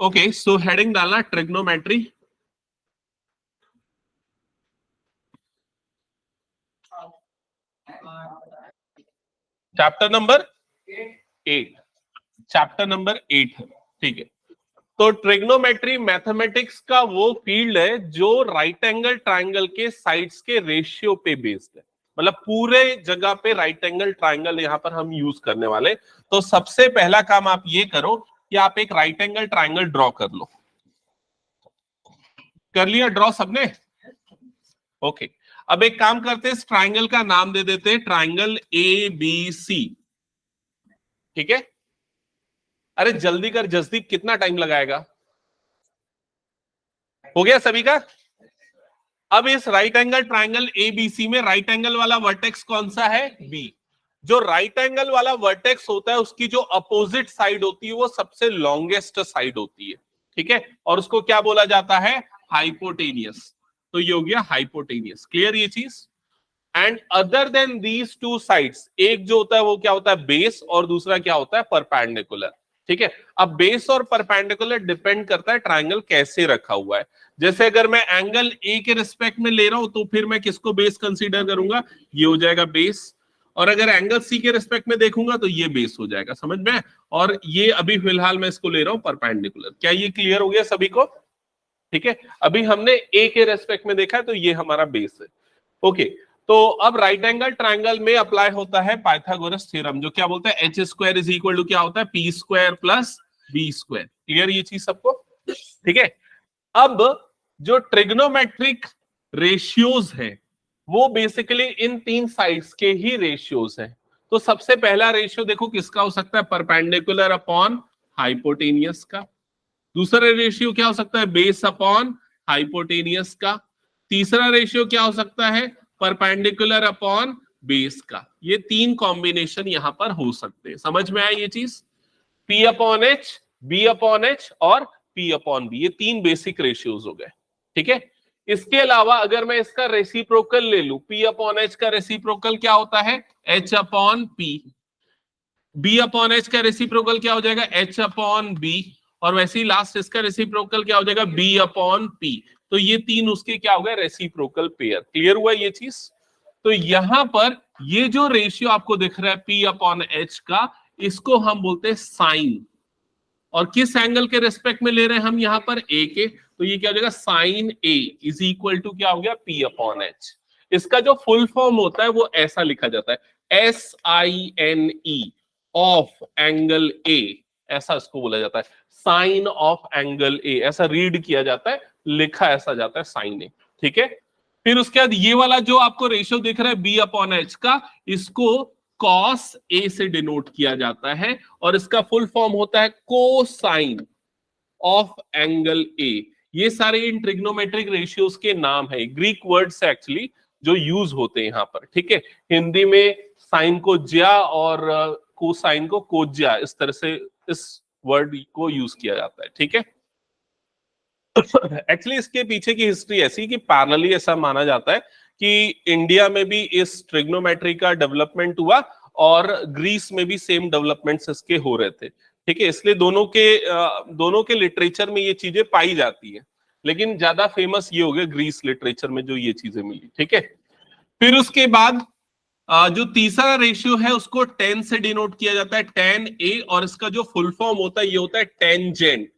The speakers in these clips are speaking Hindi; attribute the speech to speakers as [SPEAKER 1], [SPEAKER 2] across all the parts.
[SPEAKER 1] ओके, सो हेडिंग डालना trigonometry. Chapter number 8, chapter number 8 है, ठीक है। तो ट्रिग्नोमेट्री मैथमेटिक्स का वो फील्ड है जो राइट एंगल ट्राइंगल के साइड्स के रेशियो पे बेस्ड है। मतलब पूरे जगह पे राइट एंगल ट्राइंगल यहां पर हम यूज करने वाले। तो सबसे पहला काम आप ये करो कि आप एक राइट एंगल ट्राइंगल ड्रॉ कर लो। कर लिया ड्रॉ सबने? ओके, अब एक काम करते हैं, इस ट्राइंगल का नाम दे देते हैं ट्राइंगल ABC। ठीक है, अरे जल्दी कर जसदीप, कितना टाइम लगाएगा? हो गया सभी का? अब इस राइट एंगल ट्राइंगल ABC में राइट एंगल वाला वर्टेक्स कौन सा है? B। जो राइट एंगल वाला वर्टेक्स होता है उसकी जो अपोजिट साइड होती है वो सबसे लॉन्गेस्ट साइड होती है। ठीक है, और उसको क्या बोला जाता है? हाइपोटेनियस। तो ये हो गया हाइपोटेनियस। क्लियर ये चीज? And other than these two sides, एक जो होता है वो क्या होता है? बेस, और दूसरा क्या होता है? परपेंडिकुलर। ठीक है, अब बेस और परपेंडिकुलर डिपेंड करता है ट्राइंगल कैसे रखा हुआ है। जैसे अगर मैं एंगल ए के रिस्पेक्ट में ले रहा हूं तो फिर मैं किसको बेस कंसीडर करूंगा? ये हो जाएगा बेस। और अगर एंगल सी के रिस्पेक्ट में देखूंगा तो ये बेस हो जाएगा, समझ में? और ये अभी फिलहाल मैं इसको ले रहा हूं परपेंडिकुलर। क्या ये क्लियर हो गया सभी को? ठीक है, अभी हमने ए के रेस्पेक्ट में देखा है तो ये हमारा बेस है। ओके, तो अब राइट एंगल ट्राइंगल में अप्लाई होता है पाइथागोरस थ्योरम, जो क्या बोलता है? H square is equal to क्या होता है? P square plus B square. Clear ये चीज सबको? ठीक है, अब जो ट्रिग्नोमेट्रिक रेशियोज है वो बेसिकली इन तीन साइड्स के ही रेशियोज हैं। तो सबसे पहला रेशियो देखो किसका हो सकता है? परपेंडिकुलर अपॉन हाइपोटेनियस का। दूसरा रेशियो क्या हो सकता है? बेस अपॉन हाइपोटेनियस का। तीसरा रेशियो क्या हो सकता है? परपेंडिकुलर अपॉन बेस का। ये तीन कॉम्बिनेशन यहां पर हो सकते हैं। समझ में आया ये चीज? P upon H, B upon H और P अपॉन बी, ये तीन बेसिक रेशियोज हो गए। ठीक है, इसके अलावा अगर मैं इसका रेसिप्रोकल ले लूं, P अपॉन एच का रेसिप्रोकल क्या होता है? H upon P। B upon h का रेसिप्रोकल क्या हो जाएगा? H upon b. और वैसे ही लास्ट इसका रेसिप्रोकल क्या हो जाएगा? B upon p. तो ये तीन उसके क्या हो गए? Reciprocal pair. क्लियर हुआ ये चीज? तो यहां पर ये जो रेशियो आपको दिख रहा है पी अपॉन एच का, इसको हम बोलते हैं साइन। और किस एंगल के रेस्पेक्ट में ले रहे हैं हम यहां पर? ए के। तो ये क्या हो जाएगा? Sine A is equal to क्या हो गया? P upon h. इसका जो फुल फॉर्म होता है वो ऐसा लिखा जाता है, SINE ऑफ एंगल ए, ऐसा इसको बोला जाता है। साइन ऑफ एंगल ए ऐसा रीड किया जाता है, लिखा ऐसा जाता है, साइन ए। ठीक है, फिर उसके बाद ये वाला जो आपको रेशियो दिख रहा है बी अपॉन एच का, इसको कॉस ए से डिनोट किया जाता है, और इसका फुल फॉर्म होता है कोसाइन ऑफ एंगल ए। ये सारे इन ट्रिग्नोमेट्रिक रेशियोज के नाम है, ग्रीक वर्ड्स एक्चुअली जो यूज होते हैं यहां पर। ठीक है, हिंदी में साइन को ज्या और कोसाइन को कोज्या, इस तरह से इस वर्ड को यूज किया जाता है। ठीक है, एक्चुअली इसके पीछे की हिस्ट्री ऐसी कि पैरेलली ऐसा माना जाता है कि इंडिया में भी इस ट्रिग्नोमेट्री का डेवलपमेंट हुआ और ग्रीस में भी सेम डेवलपमेंट्स इसके हो रहे थे। ठीक है, इसलिए दोनों के लिटरेचर में ये चीजें पाई जाती है, लेकिन ज्यादा फेमस ये हो गया ग्रीस लिटरेचर में जो ये चीजें मिली। ठीक है, फिर उसके बाद जो तीसरा रेशियो है उसको टेन से डिनोट किया जाता है, टेन ए, और इसका जो फुल फॉर्म होता है ये होता है tangent,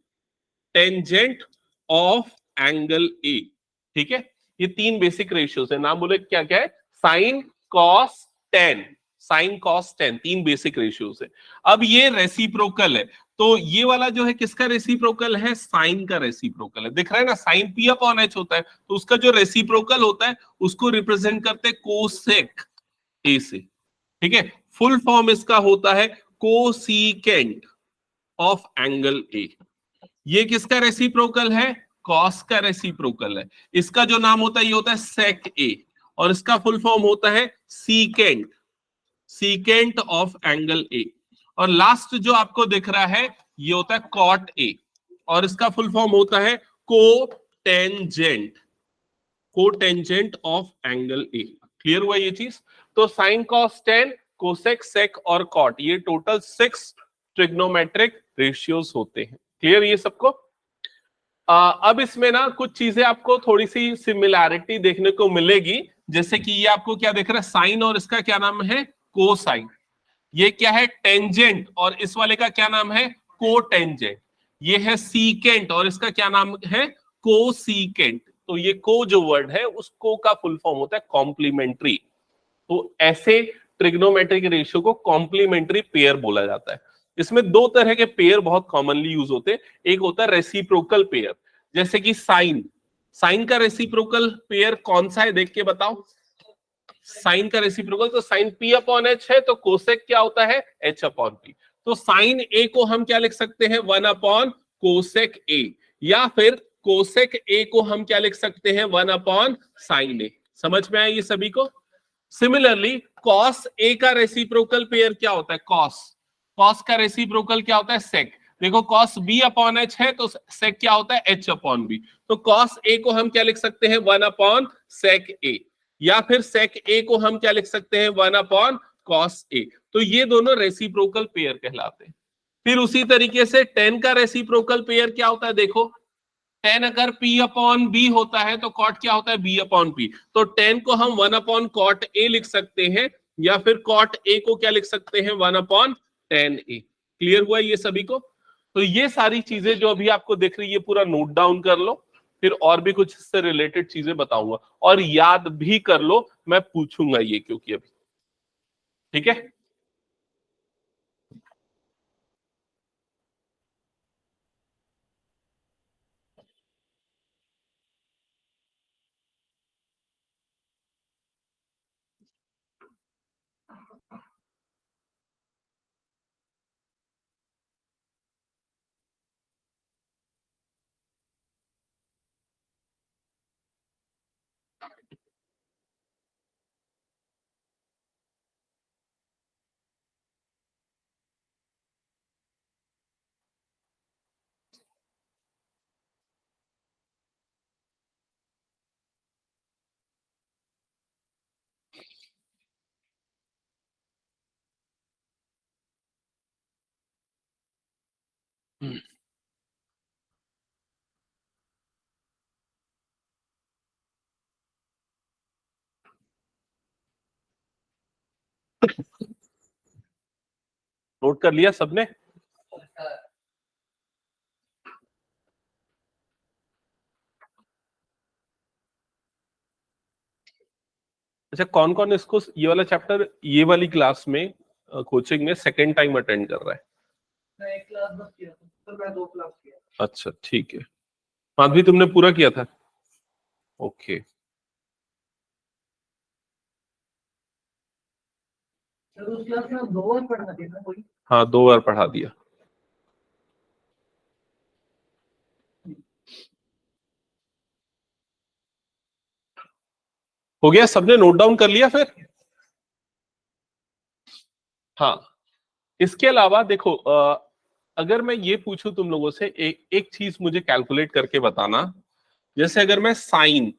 [SPEAKER 1] tangent of angle A. ठीक है, ये तीन बेसिक रेशियोज है। नाम बोले क्या क्या है? Sine, cos, tan. Sine, cos, tan, तीन बेसिक रेशियोज है। अब ये रेसिप्रोकल है, तो ये वाला जो है किसका रेसिप्रोकल है? साइन का रेसिप्रोकल है। दिख रहा है ना, साइन पी अपॉन एच होता है, तो उसका जो रेसिप्रोकल होता है उसको रिप्रेजेंट करते हैं कोसेक ए से। ठीक है, फुल फॉर्म इसका होता है कोसीकेंट ऑफ एंगल ए। ये किसका रेसिप्रोकल है? कॉस का रेसिप्रोकल है। इसका जो नाम होता है ये होता है सेक ए, और इसका फुल फॉर्म होता है secant, secant of angle A. और लास्ट जो आपको दिख रहा है ये होता है कॉट ए, और इसका फुल फॉर्म होता है cotangent, cotangent of angle A. Clear हुआ ये चीज? तो साइन, कॉस, टेन, कोसेक, सेक और कॉट, ये टोटल 6 ट्रिग्नोमेट्रिक रेशियोज होते हैं। क्लियर ये सबको? अब इसमें ना कुछ चीजें आपको थोड़ी सी सिमिलैरिटी देखने को मिलेगी, जैसे कि ये आपको क्या देख रहा है, साइन और इसका क्या नाम है, कोसाइन। ये क्या है, टेंजेंट, और इस वाले का क्या नाम है, कोटेंजेंट। ये है सीकेंट और इसका क्या नाम है, कोसीकेंट। तो ये को जो वर्ड है उसको का फुल फॉर्म होता है कॉम्प्लीमेंट्री। तो ऐसे ट्रिग्नोमेट्रिक रेशियो को कॉम्प्लीमेंट्री पेयर बोला जाता है। इसमें दो तरह के पेयर बहुत कॉमनली यूज होते हैं। एक होता है रेसिप्रोकल पेयर, जैसे कि साइन। साइन का रेसिप्रोकल पेयर कौन सा है, देख के बताओ। साइन का रेसिप्रोकल तो साइन पी अपॉन एच है, तो कोसेक क्या होता है, एच अपॉन पी। तो साइन ए को हम क्या लिख सकते हैं, 1 अपॉन कोसेक ए, या फिर कोसेक ए को हम क्या लिख सकते हैं, 1 अपॉन साइन ए। समझ में आया ये सभी को। सिमिलरली कॉस ए का रेसिप्रोकल पेयर क्या होता है, कॉस। कॉस का रेसिप्रोकल क्या होता है, सेक। देखो कॉस बी अपॉन एच है तो सेक क्या होता है, एच अपॉन बी। तो कॉस ए को हम क्या लिख सकते हैं, 1 अपॉन सेक ए, या फिर सेक ए को हम क्या लिख सकते हैं, 1 अपॉन कॉस ए। तो ये दोनों रेसिप्रोकल पेयर कहलाते हैं। फिर उसी तरीके से टेन का रेसिप्रोकल पेयर क्या होता है, देखो टेन अगर P अपॉन बी होता है तो कॉट क्या होता है, B अपॉन पी। तो टेन को हम 1 अपॉन कॉट ए लिख सकते हैं, या फिर कॉट ए को क्या लिख सकते हैं, 1 अपॉन टेन ए। क्लियर हुआ ये सभी को। तो ये सारी चीजें जो अभी आपको दिख रही है पूरा नोट डाउन कर लो, फिर और भी कुछ इससे रिलेटेड चीजें बताऊंगा, और याद भी कर लो, मैं पूछूंगा ये क्योंकि अभी। ठीक है, नोट कर लिया सबने। अच्छा, कौन कौन इसको ये वाला चैप्टर ये वाली क्लास में कोचिंग में सेकेंड टाइम अटेंड कर रहा है?
[SPEAKER 2] मैं एक क्लास बस किया था, तो मैं 2 क्लास किया।
[SPEAKER 1] अच्छा ठीक है, माधवी तुमने पूरा किया था? ओके।
[SPEAKER 2] सर उस क्लास में 2 बार पढ़ना थी ना कोई?
[SPEAKER 1] हाँ 2 बार पढ़ा दिया। हो गया, सबने नोट डाउन कर लिया फिर? हाँ, इसके अलावा देखो अगर मैं ये पूछूं तुम लोगों से, एक चीज मुझे कैलकुलेट करके बताना। जैसे अगर मैं sine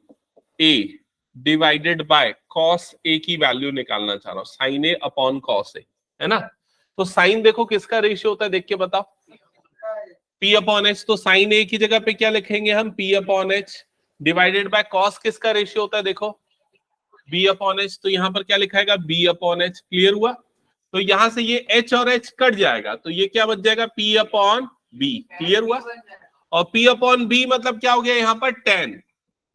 [SPEAKER 1] A divided by cos A की वैल्यू निकालना चाह रहा हूं, sine A upon cos A, है ना। तो साइन देखो किसका रेशियो होता है, देख के बताओ। P upon H. तो साइन ए की जगह पे क्या लिखेंगे हम, P upon H, divided by cos किसका रेशियो होता है, देखो बी अपॉन एच। तो यहां पर क्या लिखाएगा, बी अपॉन एच। क्लियर हुआ। तो यहां से ये एच और एच कट जाएगा, तो ये क्या बच जाएगा, पी अपॉन बी। क्लियर हुआ। और पी अपॉन बी मतलब क्या हो गया यहाँ पर, टेन।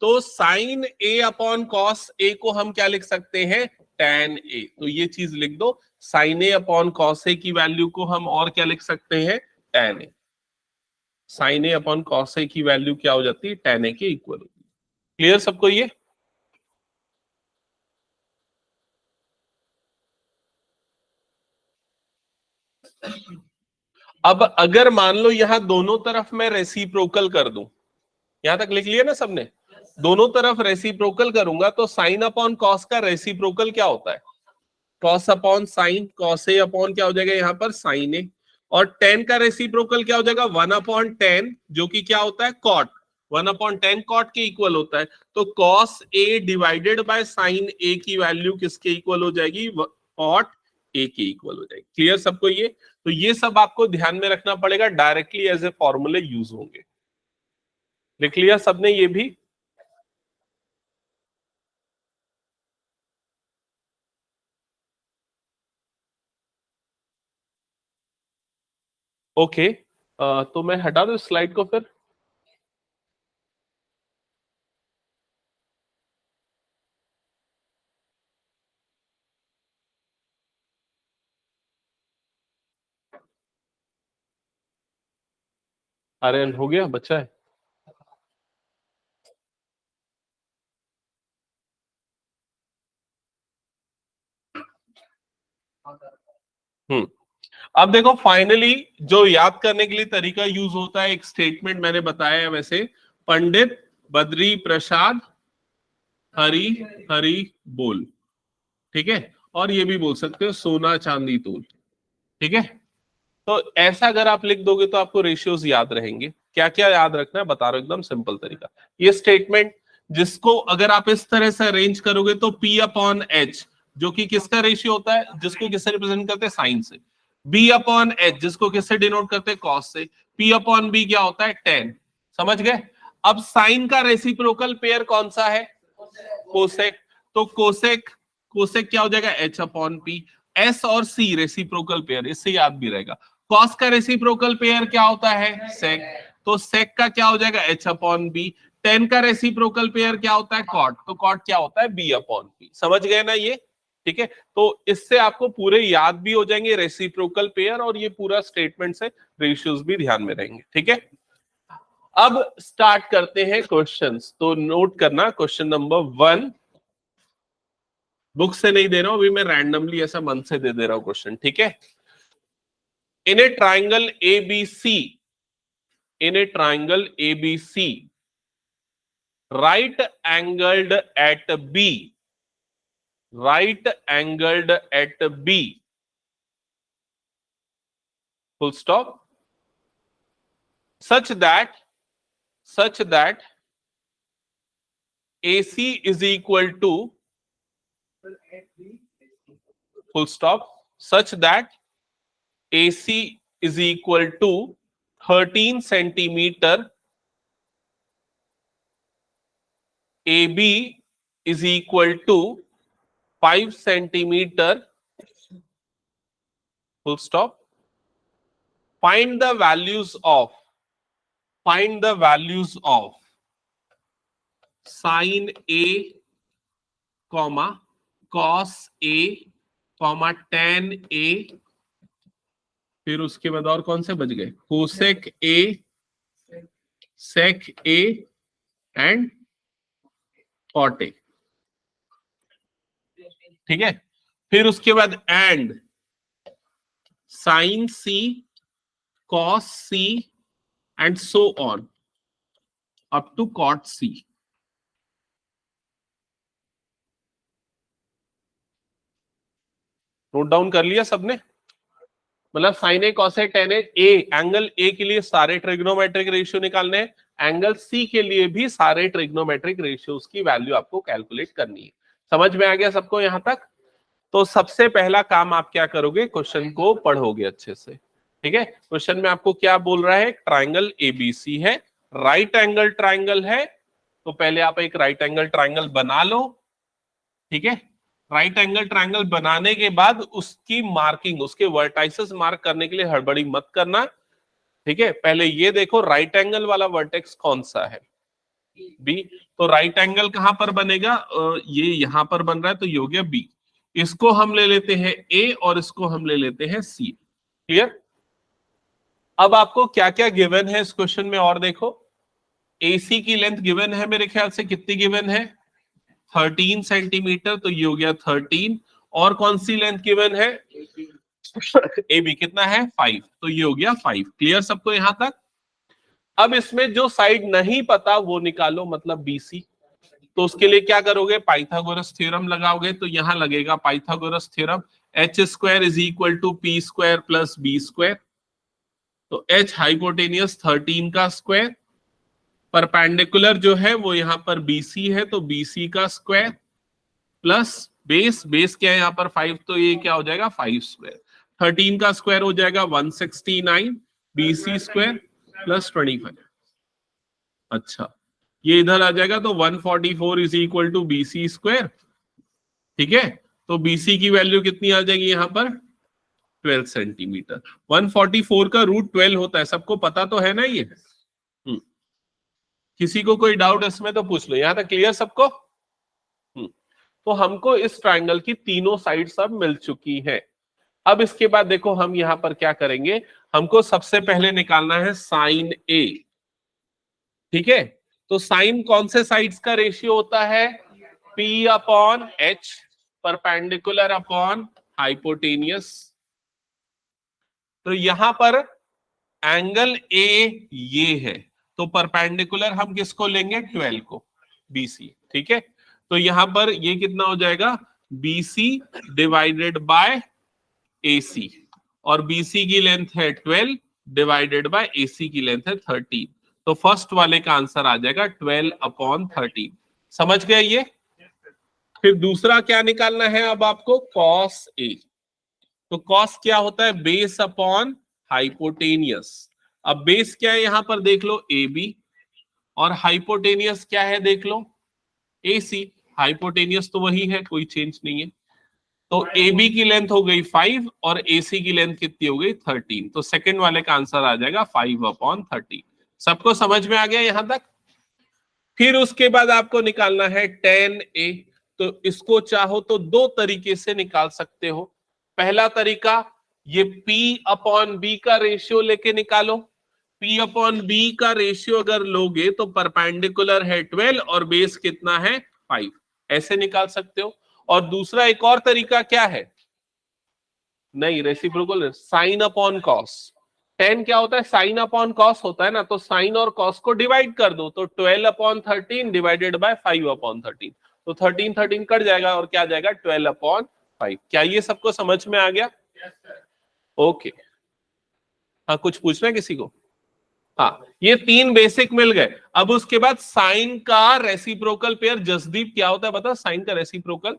[SPEAKER 1] तो साइन ए अपॉन कॉस ए को हम क्या लिख सकते हैं, टेन ए। तो ये चीज लिख दो, sign A upon cos A की वैल्यू को हम और क्या लिख सकते हैं, ten A. Sign A upon cos A की वैल्यू क्या हो जाती है, टेन ए के इक्वल होती है। क्लियर सबको ये? अब अगर मान लो यहां दोनों तरफ मैं रेसिप्रोकल कर दूं, यहां तक लिख लिया ना सबने, दोनों तरफ रेसिप्रोकल करूंगा तो साइन अपॉन कॉस का रेसिप्रोकल क्या होता है, cos upon sine. Cos A upon क्या हो जाएगा यहाँ पर, साइन ए। और टेन का रेसिप्रोकल क्या हो जाएगा, 1/10, जो कि क्या होता है, कॉट। 1/10 कॉट के इक्वल होता है। तो cos A divided by sine A की वैल्यू किसके इक्वल हो जाएगी, कॉट ए के इक्वल हो जाएगी। क्लियर सबको ये? तो ये सब आपको ध्यान में रखना पड़ेगा, डायरेक्टली एज ए फॉर्मूले यूज होंगे। लिख लिया सबने ये भी? ओके, तो मैं हटा दूं स्लाइड को फिर? आर्यन हो गया, बच्चा है? अब देखो फाइनली जो याद करने के लिए तरीका यूज होता है, एक स्टेटमेंट मैंने बताया है वैसे, पंडित बद्री प्रसाद हरी हरी बोल, ठीक है? और ये भी बोल सकते हो सोना चांदी तोल, ठीक है? तो ऐसा अगर आप लिख दोगे तो आपको रेशियोज याद रहेंगे। क्या क्या याद रखना है बता रहा हूं, एकदम सिंपल तरीका। ये स्टेटमेंट जिसको अगर आप इस तरह से अरेंज करोगे तो P अपॉन एच, जो कि किसका रेशियो होता है, जिसको किससे रिप्रेजेंट करते हैं, साइन से। B अपॉन एच जिसको किससे डिनोट करते हैं, कॉस से। P अपॉन बी क्या होता है, टेन। समझ गए? अब साइन का रेसिप्रोकल पेयर कौन सा है, कोसेक। तो कोसेक, कोसेक क्या हो जाएगा, H अपॉन पी। S और C रेसिप्रोकल पेयर, इससे याद भी रहेगा। कॉस का रेसिप्रोकल पेयर क्या होता है, सेक। तो सेक का क्या हो जाएगा, H अपॉन बी। टेन का रेसिप्रोकल पेयर क्या होता है, कॉट। तो कॉट क्या होता है, B अपॉन पी। समझ गए ना ये? ठीक है, तो इससे आपको पूरे याद भी हो जाएंगे रेसिप्रोकल पेयर, और ये पूरा स्टेटमेंट से रेशियोज भी ध्यान में रहेंगे। ठीक है, अब स्टार्ट करते हैं क्वेश्चंस। तो नोट करना, क्वेश्चन नंबर 1 बुक से नहीं दे रहा हूं अभी, मैं रैंडमली ऐसा मन से दे रहा हूं क्वेश्चन, ठीक है? In a triangle ABC, in a triangle ABC, right angled at B, right angled at B, full stop, such that AC is equal to, full stop, such that AC is equal to 13 centimeter, AB is equal to 5 centimeter, full stop. Find the values of sin A, comma cos A, comma tan A, फिर उसके बाद और कौन से बच गए, cosec A, sec A and cot A। ठीक है, फिर उसके बाद and sine C, cos C and so on up to cot C। Note down कर लिया सबने? मतलब sine A, cos A, tan A, angle A के लिए सारे ट्रिग्नोमेट्रिक रेशियो निकालने हैं, एंगल सी के लिए भी सारे ट्रिग्नोमेट्रिक रेशियोज की वैल्यू आपको कैलकुलेट करनी है। समझ में आ गया सबको यहां तक? तो सबसे पहला काम आप क्या करोगे, क्वेश्चन को पढ़ोगे अच्छे से। ठीक है, क्वेश्चन में आपको क्या बोल रहा है, ट्राइंगल एबीसी है, राइट एंगल ट्राइंगल है। तो पहले आप एक राइट एंगल ट्राइंगल बना लो। ठीक है, राइट एंगल ट्राइंगल बनाने के बाद उसकी मार्किंग, उसके वर्टाइसेस मार्क करने के लिए हड़बड़ी मत करना। ठीक है, पहले ये देखो राइट एंगल वाला वर्टेक्स कौन सा है, बी। तो राइट एंगल कहां पर बनेगा, ये यहां पर बन रहा है, तो ये हो गया बी। इसको हम ले लेते हैं ए और इसको हम ले लेते हैं सी। क्लियर? अब आपको क्या क्या गिवन है इस क्वेश्चन में और देखो। एसी की लेंथ गिवन है, मेरे ख्याल से कितनी गिवन है, 13 सेंटीमीटर, तो ये हो गया 13। और कौन सी लेंथ गिवन है, ए बी कितना है, 5, तो ये हो गया 5। क्लियर सबको यहां तक? अब इसमें जो साइड नहीं पता वो निकालो, मतलब बीसी। तो उसके लिए क्या करोगे, पाइथागोरस थ्योरम लगाओगे। तो यहां लगेगा Pythagoras theorem, h square is equal to P square plus B square. तो एच हाइपोटेनियस 13 का स्क्वायर, परपेंडिकुलर जो है वो यहां पर बीसी है, तो बीसी का स्क्वायर प्लस बेस, बेस क्या है यहाँ पर 5, तो ये क्या हो जाएगा 5 स्क्वायर। 13 का स्क्वायर हो जाएगा 169, बीसी स्क्वायर प्लस 25। अच्छा, ये इधर आ जाएगा तो 144 is equal to BC square. ठीक है, तो BC की वैल्यू कितनी आ जाएगी यहाँ पर 12 सेंटीमीटर। 144 का रूट 12 होता है, सबको पता तो है ना ये। किसी को कोई डाउट इसमें तो पूछ लो, यहां तक क्लियर सबको। तो हमको इस ट्रायंगल की तीनों साइड सब मिल चुकी है। अब इसके बाद देखो हम यहां पर क्या करेंगे, हमको सबसे पहले निकालना है साइन ए। ठीक है, तो साइन कौन से साइड्स का रेशियो होता है, P upon H, perpendicular upon hypotenuse. तो यहां पर एंगल ए ये है, तो परपेंडिकुलर हम किसको लेंगे 12 को, BC। ठीक है, तो यहां पर ये कितना हो जाएगा BC डिवाइडेड बाय AC, और BC की लेंथ है 12 डिवाइडेड बाय AC की लेंथ है 13। तो फर्स्ट वाले का आंसर आ जाएगा 12 अपॉन 13। समझ गए ये। फिर दूसरा क्या निकालना है अब आपको, कॉस ए। तो कॉस क्या होता है, बेस अपॉन हाइपोटेनियस। अब बेस क्या है यहां पर देख लो AB, और हाइपोटेनियस क्या है देख लो AC। हाइपोटेनियस तो वही है, कोई चेंज नहीं है। तो AB की लेंथ हो गई 5 और AC की लेंथ कितनी हो गई 13। तो सेकंड वाले का आंसर आ जाएगा 5 अपॉन 13। सबको समझ में आ गया यहां तक। फिर उसके बाद आपको निकालना है tan A। तो इसको चाहो तो दो तरीके से निकाल सकते हो। पहला तरीका, ये P अपॉन B का रेशियो लेके निकालो। P अपॉन B का रेशियो अगर लोगे तो परपेंडिकुलर है 12 और बेस कितना है 5, ऐसे निकाल सकते हो। और दूसरा एक और तरीका क्या है, नहीं reciprocal, sine upon cos. tan क्या होता है, साइन अपॉन कॉस होता है ना, तो साइन और कॉस को डिवाइड कर दो, तो 12 अपॉन 13 डिवाइडेड बाय 5 अपॉन 13। तो 13 13 कट जाएगा और क्या जाएगा 12 अपॉन 5। क्या ये सबको समझ में आ गया? ओके। हाँ, कुछ पूछना है किसी को? हाँ, ये तीन बेसिक मिल गए। अब उसके बाद साइन का रेसिप्रोकल पेयर, जसदीप क्या होता है बता, साइन का रेसिप्रोकल।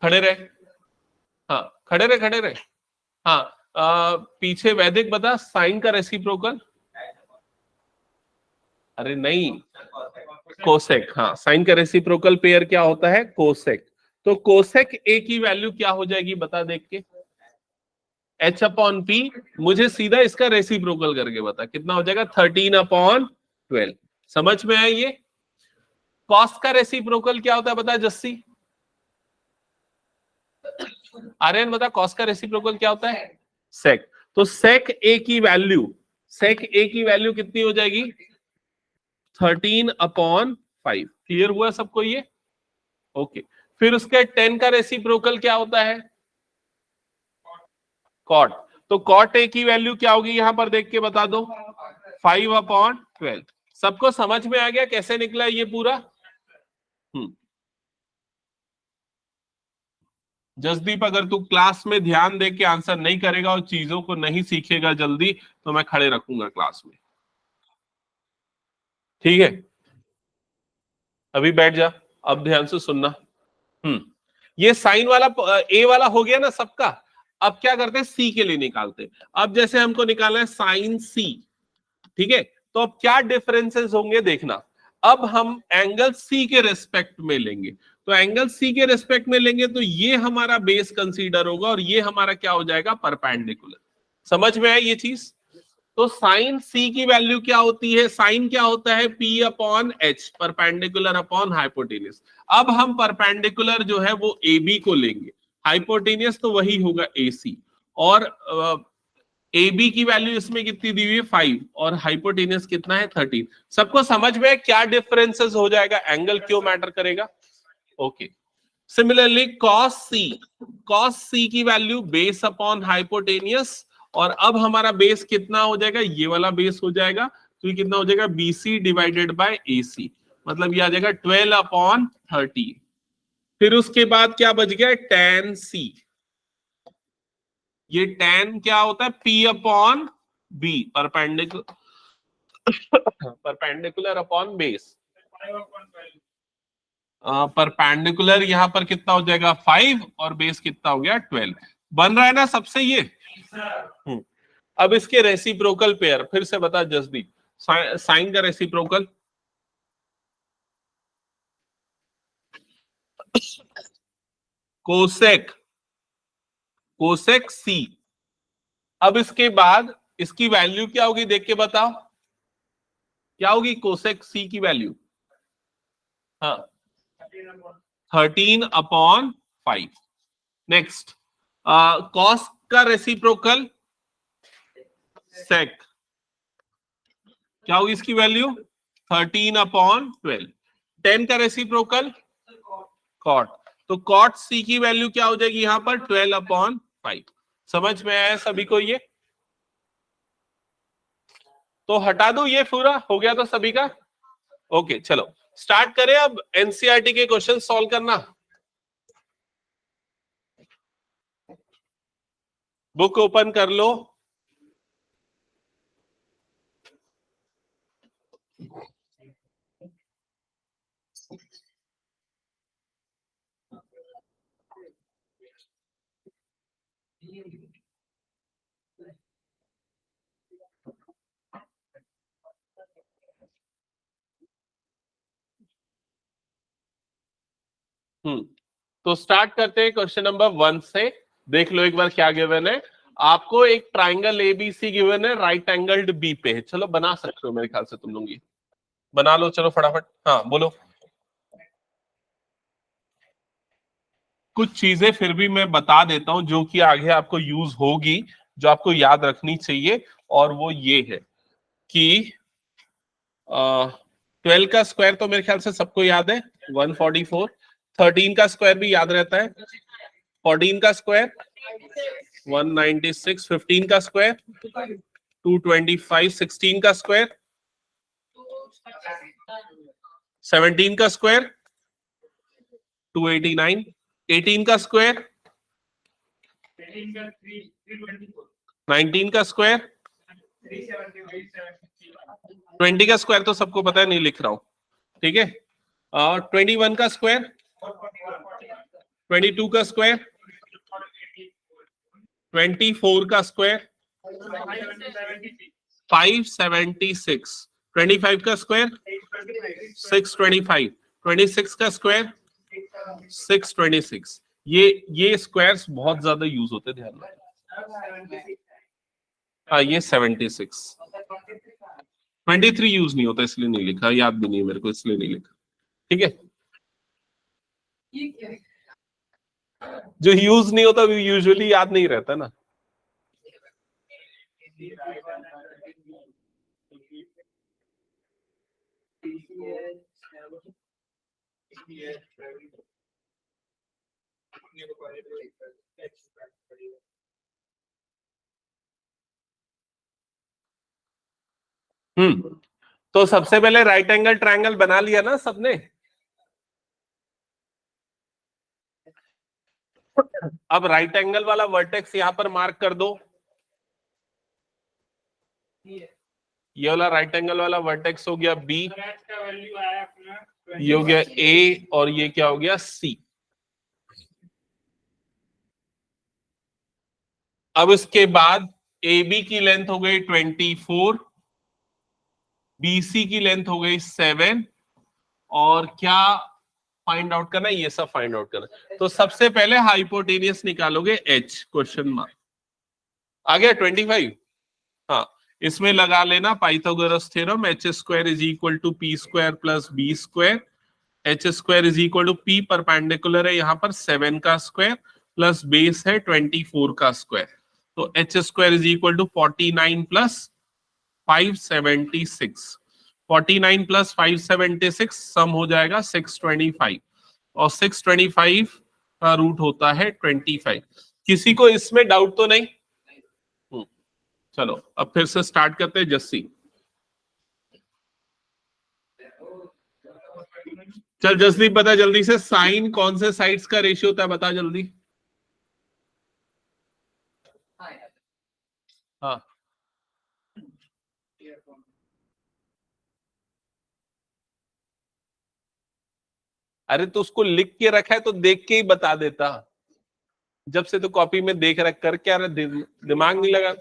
[SPEAKER 1] खड़े रहे, हाँ खड़े रहे, खड़े रहे। हाँ, पीछे वैदिक बता, साइन का रेसिप्रोकल। अरे नहीं, कोसेक। हाँ, साइन का रेसिप्रोकल पेयर क्या होता है, कोसेक। तो कोसेक ए की वैल्यू क्या हो जाएगी बता देख के, H अपॉन P। मुझे सीधा इसका रेसिप्रोकल करके बता कितना हो जाएगा 13 अपॉन 12। समझ में आया ये। कॉस का रेसिप्रोकल क्या होता है बता जस्सी, आर्यन बता, कॉस का रेसिप्रोकल क्या होता है, सेक। तो सेक ए की वैल्यू, सेक ए की वैल्यू कितनी हो जाएगी 13 अपॉन 5। क्लियर हुआ सबको ये? ओके। फिर उसके 10 का रेसिप्रोकल क्या होता है, कॉट। तो कॉट ए की वैल्यू क्या होगी यहां पर देख के बता दो, 5 अपॉन 12। सबको समझ में आ गया कैसे निकला ये पूरा? जसदीप, अगर तू क्लास में ध्यान दे के आंसर नहीं करेगा और चीजों को नहीं सीखेगा जल्दी, तो मैं खड़े रखूंगा क्लास में। ठीक है, अभी बैठ जा, अब ध्यान से सुनना। ये साइन वाला ए वाला हो गया ना सबका। अब क्या करते हैं, सी के लिए निकालते हैं। अब जैसे हमको निकालना है साइन सी, ठीक है, तो अब क्या डिफरेंसेस होंगे देखना। अब हम एंगल सी के रेस्पेक्ट में लेंगे, तो एंगल सी के रेस्पेक्ट में लेंगे तो ये हमारा बेस कंसीडर होगा और ये हमारा क्या हो जाएगा परपेंडिकुलर। समझ में आया ये चीज? तो साइन सी की वैल्यू क्या होती है, साइन क्या होता है P upon H, perpendicular upon hypotenuse. अब हम परपेंडिकुलर जो है वो AB को लेंगे, हाइपोटेनियस तो वही होगा AC, और AB की वैल्यू इसमें कितनी दी हुई है 5 और हाइपोटेनियस कितना है 13। सबको समझ में क्या डिफरेंसेस हो जाएगा, एंगल क्यों मैटर करेगा? ओके। सिमिलरली cos C की वैल्यू बेस अपॉन हाइपोटेनियस, और अब हमारा बेस कितना हो जाएगा, ये वाला बेस हो जाएगा, तो ये कितना हो जाएगा BC डिवाइडेड बाय AC, मतलब ये आ जाएगा 12 अपॉन 13। फिर उसके बाद क्या बच गया tan C। ये tan क्या होता है P upon B, perpendicular upon base. Perpendicular यहां पर कितना हो जाएगा 5 और बेस कितना हो गया 12। बन रहा है ना सबसे ये? अब इसके रेसिप्रोकल पेयर फिर से बता जसदीप, साइन का रेसिप्रोकल कोसेक, कोसेक सी। अब इसके बाद इसकी वैल्यू क्या होगी देख के बताओ, क्या होगी कोसेक सी की वैल्यू? हाँ 13/5। नेक्स्ट कॉस का रेसिप्रोकल सेक, क्या होगी इसकी वैल्यू? 13/12। 10 का रेसिप्रोकल कॉट, तो कॉट सी की वैल्यू क्या हो जाएगी यहां पर? 12/5। समझ में आया सभी को ये? तो हटा दो, ये पूरा हो गया तो सभी का। ओके चलो स्टार्ट करें अब एनसीईआरटी के क्वेश्चन सॉल्व करना। बुक ओपन कर लो। तो स्टार्ट करते हैं क्वेश्चन नंबर 1 से। देख लो एक बार क्या गिवन है आपको। एक ट्राइंगल एबीसी गिवन है, राइट एंगल्ड बी पे है। चलो बना सकते हो मेरे ख्याल से तुम लोग, ये बना लो चलो फटाफट। हाँ बोलो। कुछ चीजें फिर भी मैं बता देता हूं जो कि आगे आपको यूज होगी, जो आपको याद रखनी चाहिए, और वो ये है कि 12 का स्क्वायर तो मेरे ख्याल से सबको याद है 144। 13 का स्क्वायर भी याद रहता है, 14 का स्क्वायर 196, 15 का स्क्वायर 225, 16 का स्क्वायर 17 का स्क्वायर 289, 18 का स्क्वायर 19 का स्क्वायर 20 का स्क्वायर तो सबको पता है, नहीं लिख रहा हूं, ठीक है। 21 का स्क्वायर 22 का स्क्वायर 24 का स्क्वायर 576, 25 का स्क्वायर 625, 26 का स्क्वायर 626। ये स्क्वायर्स बहुत ज्यादा यूज होते, ध्यान रखना। हाँ ये 76, 23 यूज नहीं होता इसलिए नहीं लिखा, याद भी नहीं है मेरे को इसलिए नहीं लिखा, ठीक है। जो यूज नहीं होता यूजुअली याद नहीं रहता ना। तो सबसे पहले राइट एंगल ट्रायंगल बना लिया ना सबने। अब राइट एंगल वाला वर्टेक्स यहां पर मार्क कर दो। ये वाला राइट एंगल वाला वर्टेक्स हो गया बी, ये हो गया ए, और ये क्या हो गया सी। अब इसके बाद ए बी की लेंथ हो गई 24, बीसी की लेंथ हो गई 7, और क्या फाइंड आउट करना है? ये सब फाइंड आउट करना। तो सबसे पहले हाइपोटेनियस निकालोगे h, क्वेश्चन मार्क आ गया 25। हाँ इसमें लगा लेना Pythagoras theorem, h square is equal to P square plus B square. H square is equal to p perpendicular है यहाँ पर 7 का स्क्वायर प्लस बेस है 24 का स्क्वायर। तो H square is equal to 49 plus 576। 49 plus 576 sum हो जाएगा 625, और 625 का रूट होता है 25। किसी को इसमें डाउट तो नहीं? चलो अब फिर से स्टार्ट करते हैं जस्सी। चल जसदीप बता जल्दी से, साइन कौन से साइड्स का रेशियो होता है बता जल्दी। हाँ अरे तो उसको लिख के रखा है तो देख के ही बता देता। जब से तो कॉपी में देख रख कर क्या दिमाग नहीं लगा।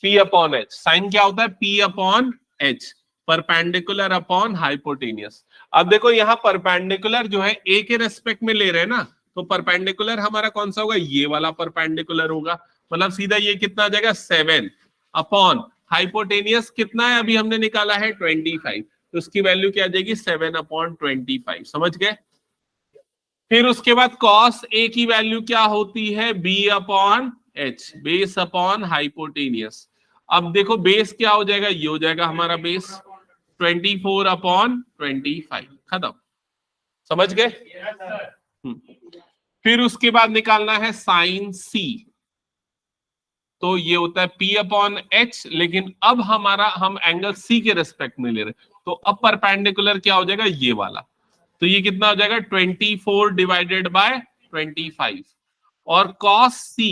[SPEAKER 1] P upon H। साइन क्या होता है? P upon H, perpendicular upon hypotenuse. अब देखो यहाँ परपेंडिकुलर जो है A के रेस्पेक्ट में ले रहे हैं ना, तो परपेंडिकुलर हमारा कौन सा होगा? ये वाला परपेंडिकुलर होगा, मतलब सीधा ये कितना आ जाएगा? 7 अपॉन हाइपोटेनियस कितना है अभी हमने निकाला है? 25, तो उसकी वैल्यू क्या आ जाएगी? 7 अपॉन 25। समझ गए? फिर उसके बाद cos A की वैल्यू क्या होती है? B upon H, base upon hypotenuse. अब देखो बेस क्या हो जाएगा? ये हो जाएगा हमारा बेस 24 अपॉन 25। खत्म। समझ गए? फिर उसके बाद निकालना है साइन C, तो ये होता है P अपॉन H, लेकिन अब हमारा हम एंगल C के रेस्पेक्ट में ले रहे, तो अब परपेंडिकुलर क्या हो जाएगा? ये वाला, तो ये कितना हो जाएगा? 24 डिवाइडेड बाय 25, और cos C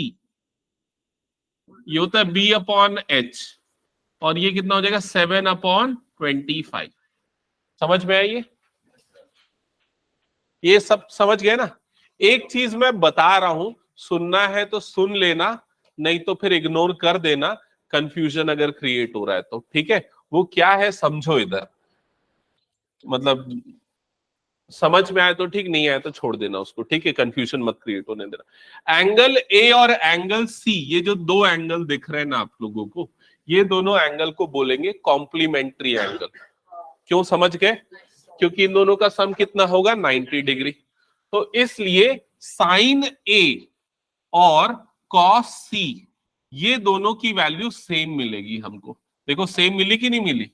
[SPEAKER 1] ये होता है B अपॉन H, और ये कितना हो जाएगा? 7 अपॉन 25। समझ में आई? ये सब समझ गए ना? एक चीज मैं बता रहा हूं, सुनना है तो सुन लेना, नहीं तो फिर इग्नोर कर देना, कंफ्यूजन अगर क्रिएट हो रहा है तो। ठीक है? वो क्या है समझो इधर, मतलब समझ में आए तो ठीक, नहीं आए तो छोड़ देना उसको। ठीक है? कंफ्यूजन मत क्रिएट होने देना। एंगल ए और एंगल सी, ये जो दो एंगल दिख रहे हैं ना आप लोगों को, ये दोनों एंगल को बोलेंगे कॉम्प्लीमेंट्री एंगल। क्यों? समझ गए? क्योंकि इन दोनों का सम कितना होगा? 90 डिग्री। तो इसलिए साइन ए और कॉस सी, ये दोनों की वैल्यू सेम मिलेगी हमको। देखो सेम मिली कि नहीं मिली?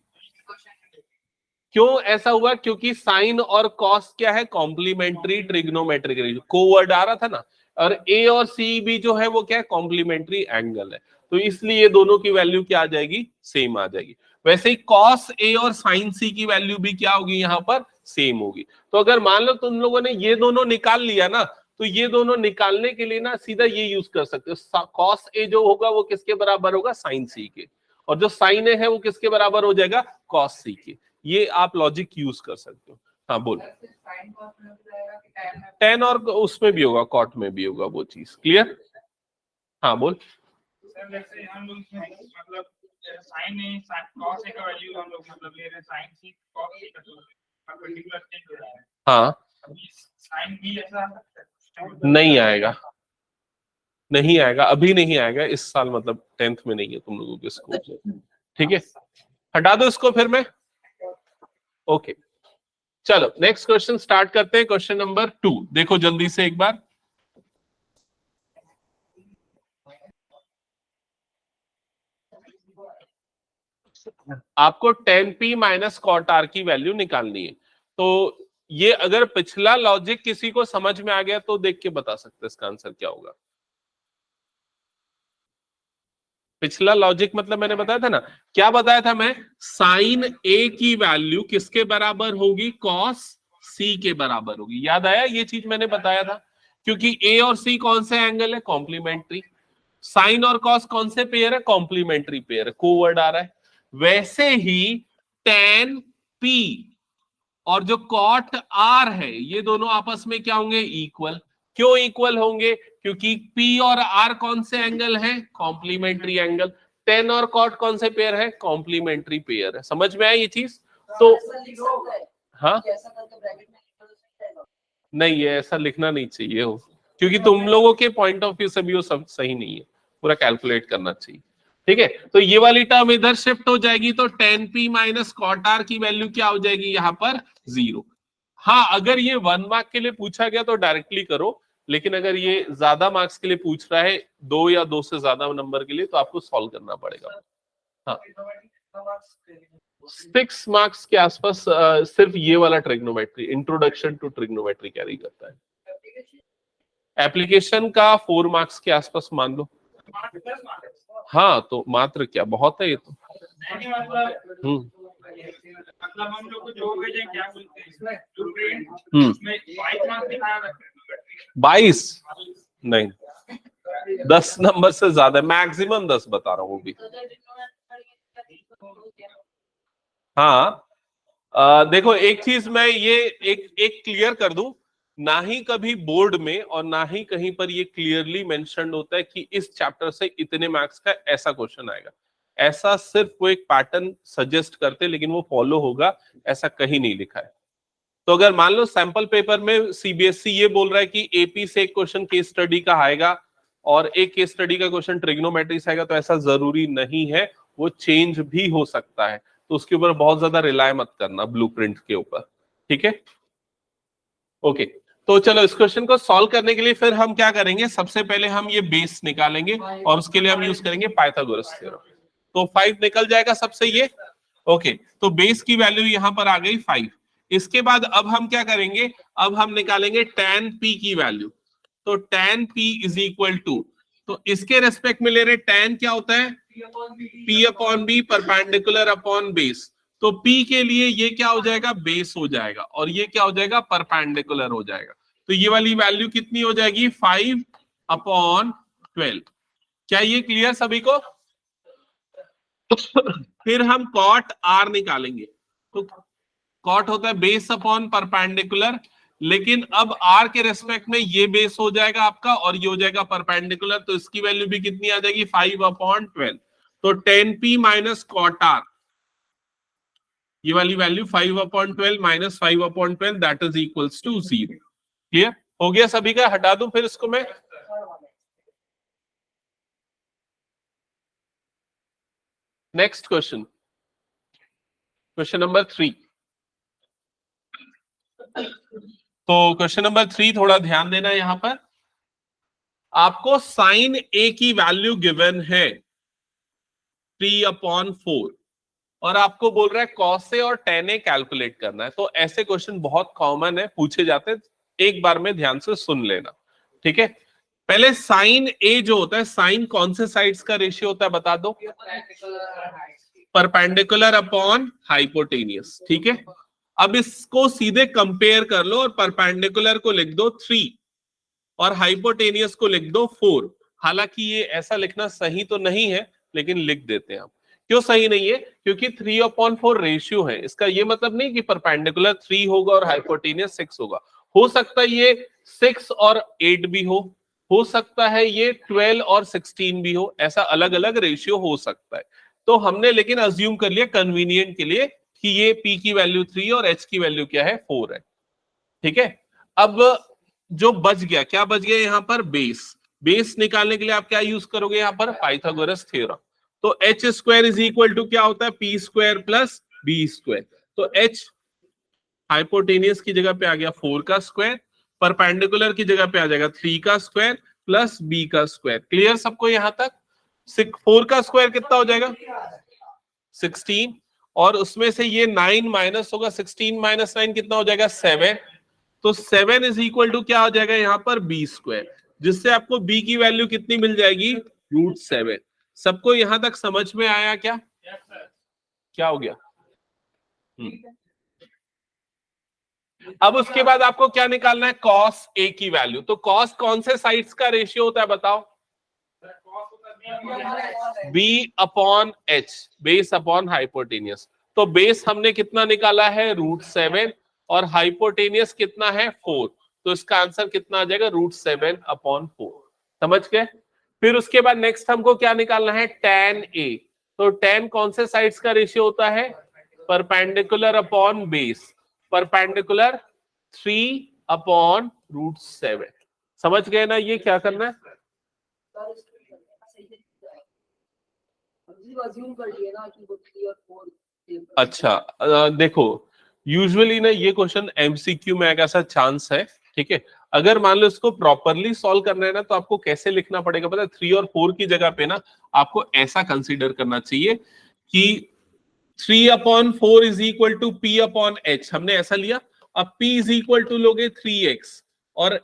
[SPEAKER 1] क्यों ऐसा हुआ? क्योंकि साइन और कॉस क्या है? कॉम्प्लीमेंट्री ट्रिग्नोमेट्रिक रेशियो, कोवर्ड आ रहा था ना, और ए और सी भी जो है वो क्या है? कॉम्प्लीमेंट्री एंगल है, तो इसलिए ये दोनों की वैल्यू क्या आ जाएगी? सेम आ जाएगी। वैसे ही कॉस ए और साइन सी की वैल्यू भी क्या होगी? यहाँ पर सेम होगी। तो अगर मान लो तुम लोगों ने ये दोनों निकाल लिया ना, तो ये दोनों निकालने के लिए ना सीधा ये यूज कर सकते हो। कॉस ए जो होगा वो किसके बराबर होगा? साइन सी के, और जो साइन ए है वो किसके बराबर हो जाएगा? कॉस सी के। ये आप लॉजिक यूज कर सकते हो। हाँ बोल। टेन और उसमें भी होगा, कॉट में भी होगा वो चीज। क्लियर? हाँ बोल।
[SPEAKER 3] हम लोग मतलब साइन ए कॉस ए का वैल्यू हम लोग मतलब ले रहे हैं, साइन सी कॉस ए का पर्टिकुलर चेंज हो रहा है।
[SPEAKER 1] हाँ,
[SPEAKER 3] साइन बी ऐसा
[SPEAKER 1] नहीं आएगा, नहीं आएगा, अभी नहीं आएगा इस साल, मतलब 10th में नहीं है तुम लोगों के स्कूल में। ठीक है? हटा दो इसको फिर मैं। ओके चलो नेक्स्ट क्वेश्चन स्टार्ट करते हैं। क्वेश्चन नंबर 2 देखो जल्दी से एक बार। आपको tan p minus cot are की वैल्यू निकालनी है। तो ये अगर पिछला लॉजिक किसी को समझ में आ गया तो देख के बता सकते हैं इसका आंसर क्या होगा। पिछला लॉजिक मतलब मैंने बताया था ना, क्या बताया था मैं? साइन ए की वैल्यू किसके बराबर होगी? कॉस सी के बराबर होगी। याद आया? ये चीज मैंने बताया था, क्योंकि ए और सी कौन से एंगल है? कॉम्प्लीमेंट्री। साइन और कॉस कौन से पेयर है? कॉम्प्लीमेंट्री पेयर है, कोवर्ड आ रहा है। वैसे ही tan p और जो कॉट आर है, ये दोनों आपस में क्या होंगे? इक्वल। क्यों इक्वल होंगे? क्योंकि P और R कौन से एंगल हैं? Complementary angle. tan और कॉट कौन से पेयर है? कॉम्प्लीमेंट्री पेयर है। समझ में आया ये चीज? तो हाँ, नहीं ये ऐसा लिखना नहीं चाहिए हो, क्योंकि तुम लोगों के पॉइंट ऑफ व्यू से भी वो सब सही नहीं है, पूरा कैलकुलेट करना चाहिए। ठीक है? तो ये वाली टर्म इधर शिफ्ट हो जाएगी, तो tan p minus cot are की वैल्यू क्या हो जाएगी यहाँ पर? 0। हाँ, अगर ये 1 मार्क के लिए पूछा गया तो डायरेक्टली करो, लेकिन अगर ये ज्यादा मार्क्स के लिए पूछ रहा है, 2 या 2 से ज्यादा नंबर के लिए, तो आपको सॉल्व करना पड़ेगा। हाँ 6 मार्क्स के आसपास सिर्फ ये वाला trigonometry, introduction to trigonometry carry करता है। एप्लीकेशन का 4 मार्क्स के आसपास मान लो। हाँ तो मात्र क्या, बहुत है ये तो।
[SPEAKER 3] मतलब हम लोग को जो भेजे क्या बोलते हैं, जो प्रिंट उसमें 22 मार्क्स दिखाया करते हैं।
[SPEAKER 1] 22 नहीं, 10 नंबर से ज्यादा, मैक्सिमम 10 बता रहा हूँ वो भी। हाँ देखो एक चीज मैं ये एक क्लियर कर दूं, ना ही कभी बोर्ड में और ना ही कहीं पर ये क्लियरली मेंशन्ड होता है कि इस चैप्टर से इतने मार्क्स का ऐसा क्वेश्चन आएगा। ऐसा सिर्फ वो एक पैटर्न सजेस्ट करते, लेकिन वो फॉलो होगा ऐसा कहीं नहीं लिखा है। तो अगर मान लो सैंपल पेपर में सीबीएसई ये बोल रहा है कि एपी से एक क्वेश्चन केस स्टडी का आएगा और एक केस स्टडी का क्वेश्चन ट्रिग्नोमेट्री से आएगा, तो ऐसा जरूरी नहीं है, वो चेंज भी हो सकता है। तो उसके ऊपर बहुत ज्यादा रिलाय मत करना ब्लूप्रिंट के ऊपर, ठीक है। ओके, तो चलो इस क्वेश्चन को सॉल्व करने के लिए फिर हम क्या करेंगे, सबसे पहले हम ये बेस निकालेंगे और उसके लिए हम यूज करेंगे पाइथागोरस थ्योरम। तो 5 निकल जाएगा सबसे ये। ओके, तो बेस की वैल्यू यहां पर आ गई 5। इसके बाद अब हम क्या करेंगे, अब हम निकालेंगे tan p की वैल्यू। तो tan p is equal to, तो इसके रेस्पेक्ट में ले रहे tan क्या होता है, p upon b perpendicular upon base. तो p के लिए ये क्या हो जाएगा, बेस हो जाएगा, और ये क्या हो जाएगा, परपेंडिकुलर हो जाएगा। तो ये वाली वैल्यू कितनी हो जाएगी, 5 अपॉन 12। क्या ये क्लियर सभी को? फिर हम कॉट r निकालेंगे। तो कॉट होता है बेस अपॉन परपेंडिकुलर, लेकिन अब r के रेस्पेक्ट में ये बेस हो जाएगा आपका और ये हो जाएगा परपेंडिकुलर। तो इसकी वैल्यू भी कितनी आ जाएगी, 5 अपॉन 12। तो tan p minus cot r, ये वाली value 5 upon 12 minus 5 upon 12 that is equals to 0। Clear हो गया सभी का? हटा दूं फिर इसको मैं। Next question, question number 3। तो क्वेश्चन नंबर 3 थोड़ा ध्यान देना, यहां पर आपको साइन ए की वैल्यू गिवन है 3 अपॉन 4 और आपको बोल रहा है कॉस ए और टेन ए कैलकुलेट करना है। तो ऐसे क्वेश्चन बहुत कॉमन है, पूछे जाते हैं, एक बार में ध्यान से सुन लेना, ठीक है। पहले साइन ए जो होता है, साइन कौन से साइड्स का रेशियो होता है बता दो, परपेंडिकुलर अपॉन हाइपोटेनियस, ठीक है। अब इसको सीधे कंपेयर कर लो और परपेंडिकुलर को लिख दो 3 और हाइपोटेनियस को लिख दो 4। हालांकि ये ऐसा लिखना सही तो नहीं है, लेकिन लिख देते हैं हम। क्यों सही नहीं है, क्योंकि 3/4 रेशियो है। इसका ये मतलब नहीं कि परपेंडिकुलर 3 होगा और हाइपोटेनियस 6 होगा। हो सकता है ये 6 और 8 भी हो सकता है ये 12 और 16 भी हो, ऐसा अलग अलग रेशियो हो सकता है। तो हमने लेकिन अज्यूम कर लिया कन्वीनियंट के लिए कि ये p की वैल्यू 3 और h की वैल्यू क्या है, 4 है, ठीक है। अब जो बच गया, क्या बच गया यहाँ पर, बेस। बेस निकालने के लिए आप क्या यूज करोगे यहाँ पर, पाइथागोरस थ्योरम। तो h square is equal to क्या होता है, p square plus b square. तो h हाइपोटेनियस की जगह पे आ गया 4 का स्क्वायर, परपेंडिकुलर की जगह पे आ जाएगा 3 का स्क्वायर प्लस b का स्क्वायर। क्लियर सबको यहाँ तक? 4 का स्क्वायर कितना हो जाएगा, 16, और उसमें से ये 9 माइनस होगा, 16 माइनस 9 कितना हो जाएगा, 7। तो 7 इज इक्वल टू क्या हो जाएगा यहाँ पर, b स्क्वायर, जिससे आपको b की वैल्यू कितनी मिल जाएगी, √7। सबको यहां तक समझ में आया क्या? क्या हो गया? अब उसके बाद आपको क्या निकालना है, कॉस ए की वैल्यू। तो कॉस कौन से साइड्स का रेशियो होता है बताओ, b upon h, base upon hypotenuse. तो बेस हमने कितना निकाला है, √7, और हाइपोटेनियस कितना है, 4। तो इसका आंसर कितना आ जाएगा, √7/4। समझ गए? फिर उसके बाद नेक्स्ट हमको क्या निकालना है, tan a। तो tan कौन से साइड्स का रेशियो होता है, परपेंडिकुलर अपॉन बेस, परपेंडिकुलर 3/√7। समझ गए ना ये क्या करना है? अच्छा, देखो यूजुअली ना ये क्वेश्चन एमसीक्यू में ऐसा चांस है, ठीक है। अगर मान लो इसको प्रॉपरली सॉल्व करना है ना, तो आपको कैसे लिखना पड़ेगा पता है, 3 और 4 की जगह पे ना आपको ऐसा कंसीडर करना चाहिए कि 3/4 is equal to p upon h। हमने ऐसा लिया। अब p इज इक्वल टू लोगे 3x और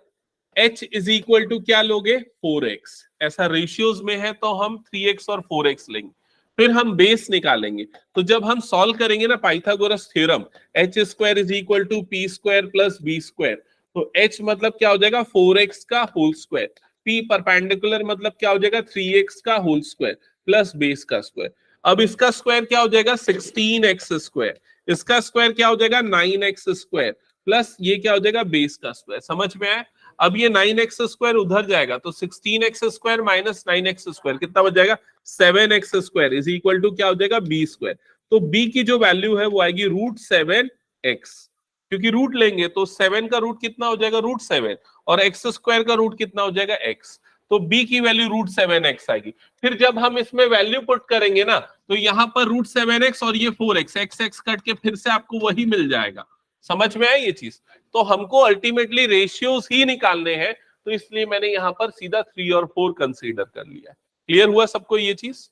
[SPEAKER 1] h इज इक्वल टू क्या लोगे, 4x। ऐसा रेशियोज में है तो हम 3x और 4x लेंगे। फिर हम बेस निकालेंगे। तो जब हम सॉल्व करेंगे ना Pythagoras theorem, h square is equal to p square plus b square. तो h मतलब क्या हो जाएगा, 4x का होल स्क्वायर। p परपेंडिकुलर मतलब क्या हो जाएगा, 3x का होल स्क्वायर प्लस बेस का स्क्वायर। अब इसका स्क्वायर क्या हो जाएगा, 16x स्क्वायर। इसका स्क्वायर क्या हो जाएगा, 9x स्क्वायर प्लस ये क्या हो जाएगा बेस का स्क्वायर। समझ में आया? अब ये 9x स्क्वायर उधर जाएगा तो 16x square minus 9x square कितना बच जाएगा 7x square is equal to क्या हो जाएगा b स्क्वायर। तो b की जो वैल्यू है वो आएगी √7x, क्योंकि रूट लेंगे तो 7 का रूट कितना हो जाएगा √7 और x स्क्वायर का रूट कितना हो जाएगा x, तो b की वैल्यू √7x आएगी। फिर जब हम इसमें वैल्यू पुट करेंगे ना तो यहाँ पर √7x और ये 4x x कट के फिर से आपको वही मिल जाएगा। समझ में आया ये चीज? तो हमको अल्टीमेटली रेशियोज ही निकालने हैं, तो इसलिए मैंने यहाँ पर सीधा 3 और 4 कंसीडर कर लिया। क्लियर हुआ सबको ये चीज?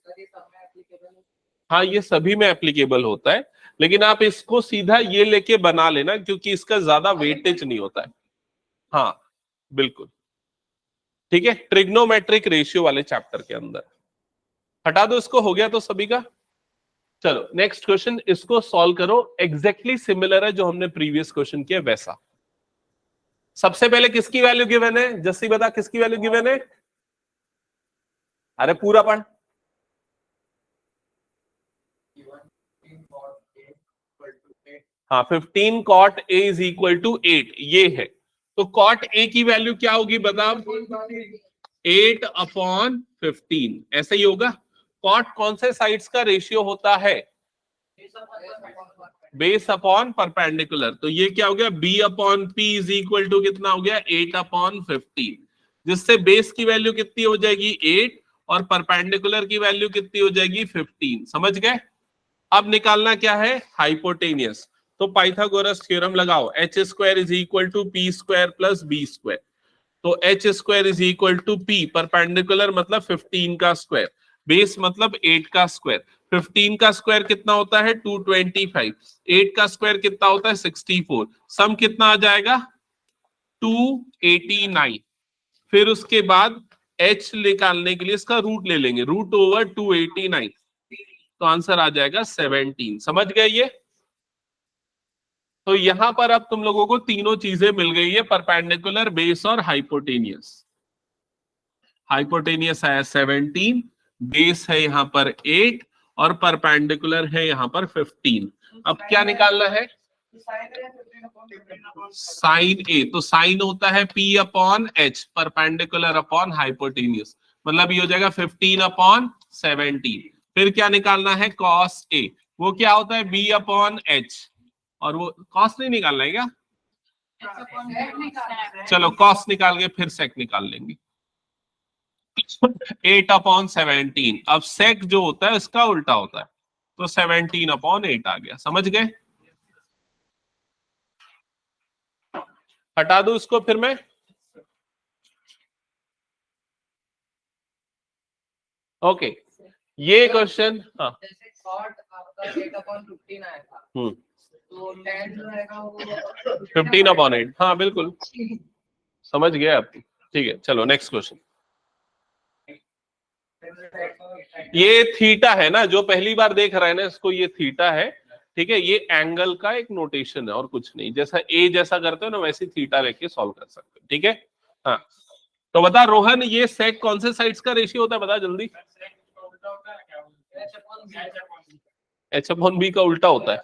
[SPEAKER 1] हाँ, ये सभी में एप्लीकेबल होता है, लेकिन आप इसको सीधा ये लेके बना लेना क्योंकि इसका ज्यादा वेटेज नहीं होता है। हाँ बिल्कुल ठीक है, ट्रिग्नोमेट्रिक रेशियो वाले चैप्टर के अंदर हटा दो इसको। हो गया तो सभी का? चलो नेक्स्ट क्वेश्चन, इसको सॉल्व करो। एग्जैक्टली सिमिलर है जो हमने प्रीवियस क्वेश्चन किया वैसा। सबसे पहले किसकी वैल्यू गिवन है? जस्सी बता किसकी वैल्यू गिवन है? अरे पूरा पढ़। हाँ 15 cot a is equal to 8 ये है। तो cot a की वैल्यू क्या होगी बता? 8/15 ऐसे ही होगा। cot कौन से साइड्स का रेशियो होता है? Base upon perpendicular. तो ये क्या हो गया b/p इज इक्वल टू कितना हो गया 8/15, जिससे बेस की वैल्यू कितनी हो जाएगी 8 और परपेंडिकुलर की वैल्यू कितनी हो जाएगी 15। समझ गए? अब निकालना क्या है हाइपोटेनियस। तो पाइथागोरस थ्योरम लगाओ, h square is equal to p square plus b square. तो h square is equal to p, perpendicular मतलब 15 का स्क्वायर, बेस मतलब 8 का स्क्वायर। 15 का स्क्वायर कितना होता है 225, 8 का स्क्वायर कितना होता है 64, सम कितना आ जाएगा 289। फिर उसके बाद h निकालने के लिए इसका रूट ले लेंगे, √289, तो आंसर आ जाएगा 17। समझ गए ये? तो यहां पर अब तुम लोगों को तीनों चीजें मिल गई है, परपेंडिकुलर, बेस और हाइपोटेनियस। हाइपोटेनियस है 17, बेस है यहां पर 8 और परपेंडिकुलर है यहां पर 15। अब क्या निकालना है? साइन ए। तो साइन होता है p/h, परपेंडिकुलर अपॉन हाइपोटेनियस, मतलब ये हो जाएगा 15/17। फिर क्या निकालना है cos a, वो क्या होता है b/h, और वो कॉस नहीं निकालना है क्या? चलो कॉस निकाल के फिर सेक निकाल लेंगे। 8/17। अब सेक जो होता है इसका उल्टा होता है, तो 17/8 आ गया। समझ गए? हटा दो इसको फिर मैं। ओके ये क्वेश्चन, हाँ
[SPEAKER 2] जैसे cot आपका 8/15 आएगा, तो tan जो आएगा वो
[SPEAKER 1] 15/8। हाँ बिल्कुल समझ गए आप। ठीक है चलो नेक्स्ट क्वेश्चन। ये थीटा है ना, जो पहली बार देख रहे हैं ना इसको, ये थीटा है। ठीक है, ये एंगल का एक नोटेशन है और कुछ नहीं। जैसा ए जैसा करते हो ना वैसे थीटा लेके सॉल्व कर सकते हो। ठीक है हाँ, तो बता रोहन, ये सेक कौन से साइड्स का रेशियो होता है? बता जल्दी। h/b का उल्टा होता है।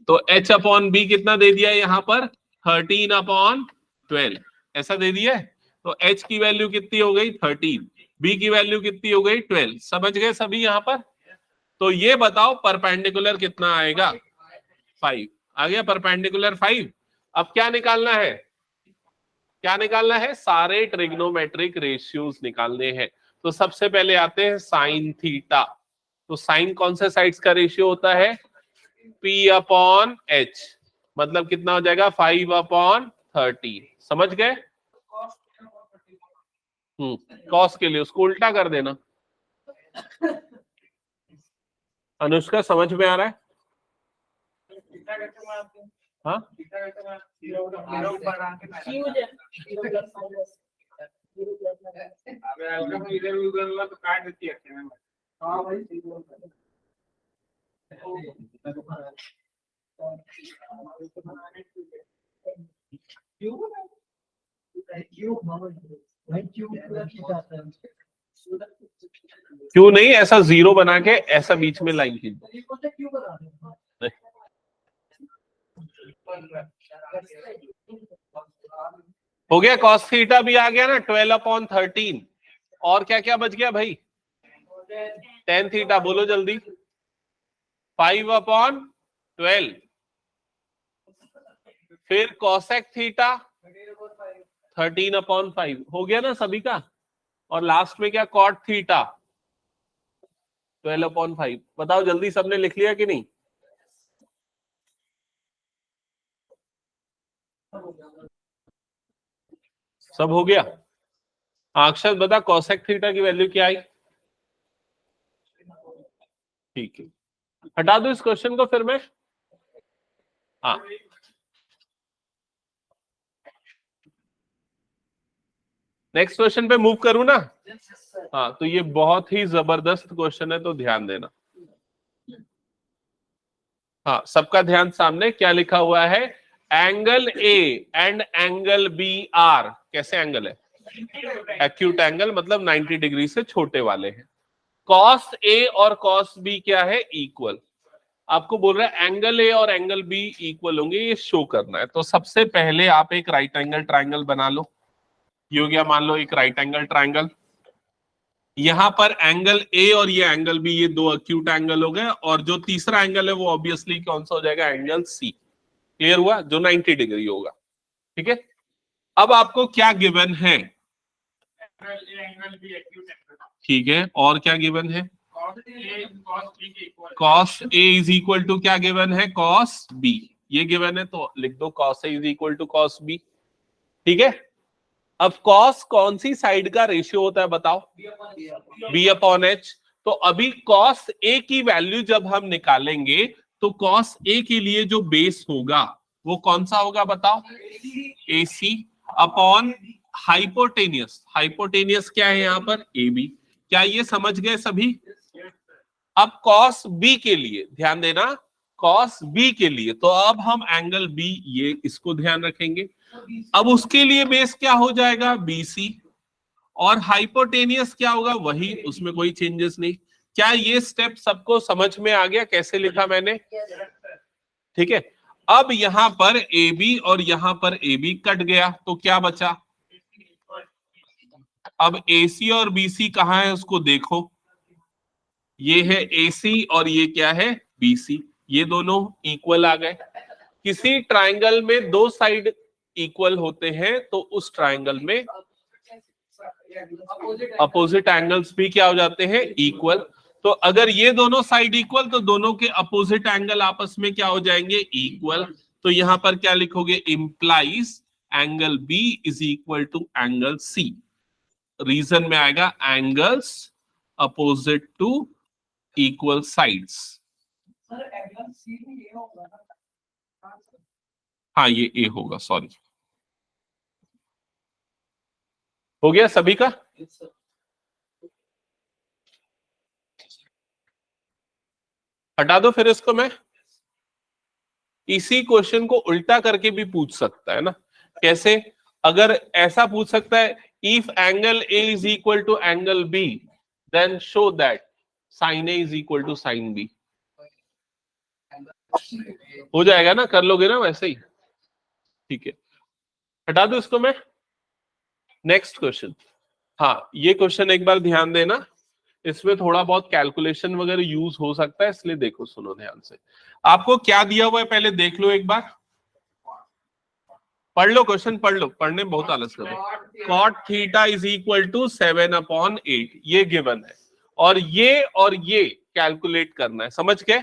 [SPEAKER 1] तो h/b कितना दे दिया है यहाँ पर 13/12 ऐसा दे दिया है। तो h की वैल्यू कितनी हो गई 13, b की वैल्यू कितनी हो गई 12। समझ गए सभी यहाँ पर? तो ये बताओ परपेंडिकुलर कितना आएगा 5 आ गया, परपेंडिकुलर 5। अब क्या निकालना है? क्या निकालना है? सारे ट्रिग्नोमेट्रिक रेशियोज निकालने हैं। तो सबसे पहले आते हैं साइन थीटा। तो साइन कौन से साइड्स का रेशियो होता है p/h, मतलब कितना हो जाएगा 5/13। समझ गए? कॉस के लिए उसको उल्टा कर देना। अनुष्का समझ में आ रहा है? हाँ
[SPEAKER 3] इधर उधर तो काट देती है।
[SPEAKER 2] हाँ भाई
[SPEAKER 1] क्यों नहीं, ऐसा जीरो बना के ऐसा बीच में लाइन खींच दो। हो गया, cos थीटा भी आ गया ना 12/13। और क्या क्या बच गया भाई? tan थीटा, बोलो जल्दी। 5/12। फिर cosec थीटा 13/5। हो गया ना सभी का? और लास्ट में क्या? cot theta 12/5। बताओ जल्दी, सबने लिख लिया कि नहीं? सब हो गया? अक्षर बता, cosec थीटा की वैल्यू क्या आई? ठीक है, हटा दो इस क्वेश्चन को फिर मैं। हाँ, नेक्स्ट क्वेश्चन पे मूव करूं ना? हाँ, तो ये बहुत ही जबरदस्त क्वेश्चन है, तो ध्यान देना। हाँ, सबका ध्यान सामने क्या लिखा हुआ है? Angle A and angle B are, कैसे एंगल है? एक्यूट एंगल, मतलब 90 डिग्री से छोटे वाले हैं। कॉस ए और कॉस बी क्या है? इक्वल। आपको बोल रहा है एंगल ए और एंगल बी इक्वल होंगे, ये शो करना है। तो सबसे पहले आप एक राइट एंगल ट्राइंगल बना लो। ये हो गया, मान लो एक राइट एंगल ट्राइंगल। यहां पर एंगल ए और ये एंगल बी, ये दो एक्यूट एंगल हो गए, और जो तीसरा एंगल है वो ऑब्वियसली कौन सा हो जाएगा? Angle C. क्लियर हुआ? जो 90 डिग्री होगा। ठीक है, अब आपको क्या गिवन है?
[SPEAKER 3] एंगल भी एक्यूट एंगल।
[SPEAKER 1] ठीक है, और क्या गिवन है?
[SPEAKER 3] cos
[SPEAKER 1] A is equal to क्या गिवन है? cos b। ये गिवन है तो लिख दो cos a is equal to cos b। ठीक है, अब cos कौन सी साइड का रेशियो होता है बताओ? b/h। तो अभी cos a की वैल्यू जब हम निकालेंगे तो cos a के लिए जो बेस होगा वो कौन सा होगा बताओ? AC upon hypotenuse. हाइपोटेनियस क्या है यहाँ पर? AB। क्या ये समझ गए सभी? अब cos B के लिए ध्यान देना, cos B के लिए तो अब हम एंगल B, ये इसको ध्यान रखेंगे। अब उसके लिए बेस क्या हो जाएगा? BC। और हाइपोटेनियस क्या होगा? वही, उसमें कोई चेंजेस नहीं। क्या ये स्टेप सबको समझ में आ गया कैसे लिखा मैंने? ठीक है, अब यहां पर AB और यहां पर AB कट गया तो क्या बचा? अब AC और BC कहां है उसको देखो। ये है AC और ये क्या है? BC। ये दोनों इक्वल आ गए। किसी ट्राइंगल में दो साइड इक्वल होते हैं तो उस ट्राइंगल में अपोजिट एंगल्स भी क्या हो जाते हैं? इक्वल। तो अगर ये दोनों साइड इक्वल तो दोनों के अपोजिट एंगल आपस में क्या हो जाएंगे? इक्वल। तो यहां पर क्या लिखोगे? Implies angle B is equal to angle C। Reason में आएगा angles opposite to equal sides. हाँ, ये A होगा, सॉरी। हो गया सभी का? हटा दो फिर इसको। मैं इसी क्वेश्चन को उल्टा करके भी पूछ सकता है ना। कैसे? अगर ऐसा पूछ सकता है, if angle A is equal to angle B then show that sine A is equal to sine B। हो जाएगा ना? कर लोगे ना वैसे ही? ठीक है, हटा दो इसको मैं। Next question. हाँ, ये क्वेश्चन एक बार ध्यान देना, इसमें थोड़ा बहुत कैलकुलेशन वगैरह यूज हो सकता है, इसलिए देखो, सुनो ध्यान से। आपको क्या दिया हुआ है पहले देख लो एक बार। पढ़ लो क्वेश्चन, पढ़ लो, पढ़ने में बहुत आलस कर दो। cot theta is equal to 7/8, ये गिवन है, और ये कैलकुलेट करना है। समझ गए?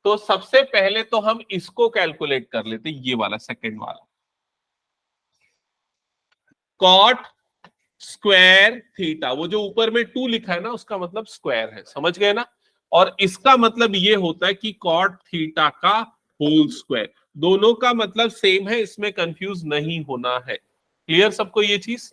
[SPEAKER 1] तो सबसे पहले तो हम इसको कैलकुलेट कर लेते, ये वाला सेकंड वाला। cot स्क्वायर थीटा, वो जो ऊपर में 2 लिखा है ना, उसका मतलब स्क्वायर है। समझ गए ना? और इसका मतलब ये होता है कि cot थीटा का होल स्क्वायर। दोनों का मतलब सेम है, इसमें कंफ्यूज नहीं होना है। क्लियर सबको ये चीज?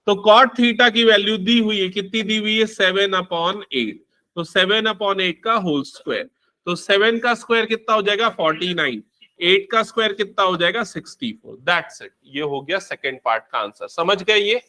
[SPEAKER 1] तो cot थीटा की वैल्यू दी हुई है, कितनी दी हुई है? 7/8। तो 7/8 का होल स्क्वायर, तो 7 का स्क्वायर कितना हो जाएगा? 49। 8 का स्क्वायर कितना हो जाएगा? 64। That's it. ये हो गया सेकेंड पार्ट का आंसर। समझ गए ये?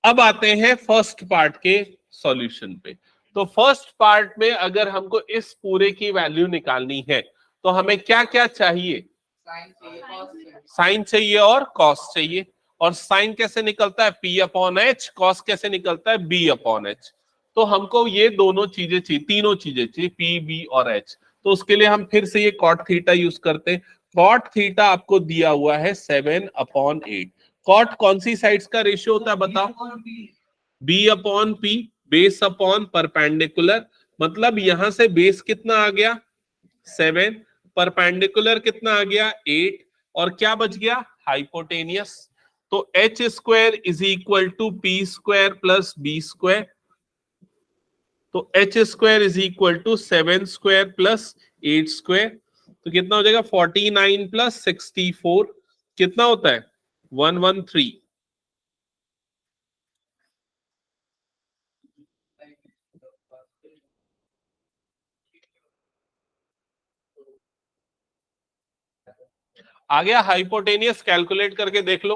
[SPEAKER 1] अब आते हैं फर्स्ट पार्ट के सॉल्यूशन पे। तो फर्स्ट पार्ट में अगर हमको इस पूरे की वैल्यू निकालनी है तो हमें क्या क्या चाहिए?
[SPEAKER 2] साइन चाहिए, कॉस चाहिए।
[SPEAKER 1] साइन चाहिए और कॉस चाहिए। और साइन कैसे निकलता है? P upon H. कॉस कैसे निकलता है? B upon H. तो हमको ये दोनों चीजें चाहिए, तीनों चीजें चाहिए, P, B और H। तो उसके लिए हम फिर से ये कॉट थीटा यूज करते हैं। कॉट थीटा आपको दिया हुआ है 7/8। कॉट कौन सी साइड्स का रेशियो होता है बताओ? B upon P, base upon perpendicular. मतलब यहां से बेस कितना आ गया? 7, परपेंडिकुलर कितना आ गया? 8, और क्या बच गया? हाइपोटेनियस। तो H square is equal to P square plus B square. तो H square is equal to 7 square plus 8 square. तो कितना हो जाएगा? 49 प्लस 64 कितना होता है? 113। आ गया? हाइपोटेनियस कैलकुलेट करके देख लो।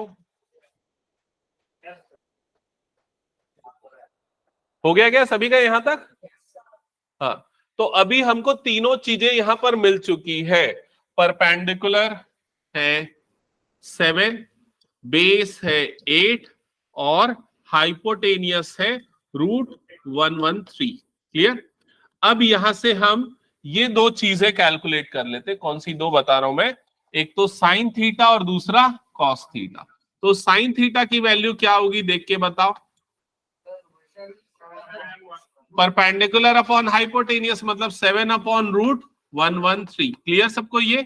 [SPEAKER 1] हो गया क्या सभी का यहां तक? हाँ, तो अभी हमको तीनों चीजें यहां पर मिल चुकी है। परपेंडिकुलर है 7, बेस है 8 और हाइपोटेनियस है √113। क्लियर? अब यहां से हम ये दो चीजें कैलकुलेट कर लेते। कौन सी दो बता रहा हूं मैं? एक तो साइन थीटा और दूसरा कॉस थीटा। तो साइन थीटा की वैल्यू क्या होगी देख के बताओ। परपेंडिकुलर अपॉन हाइपोटेनियस मतलब 7/√113। क्लियर सबको ये?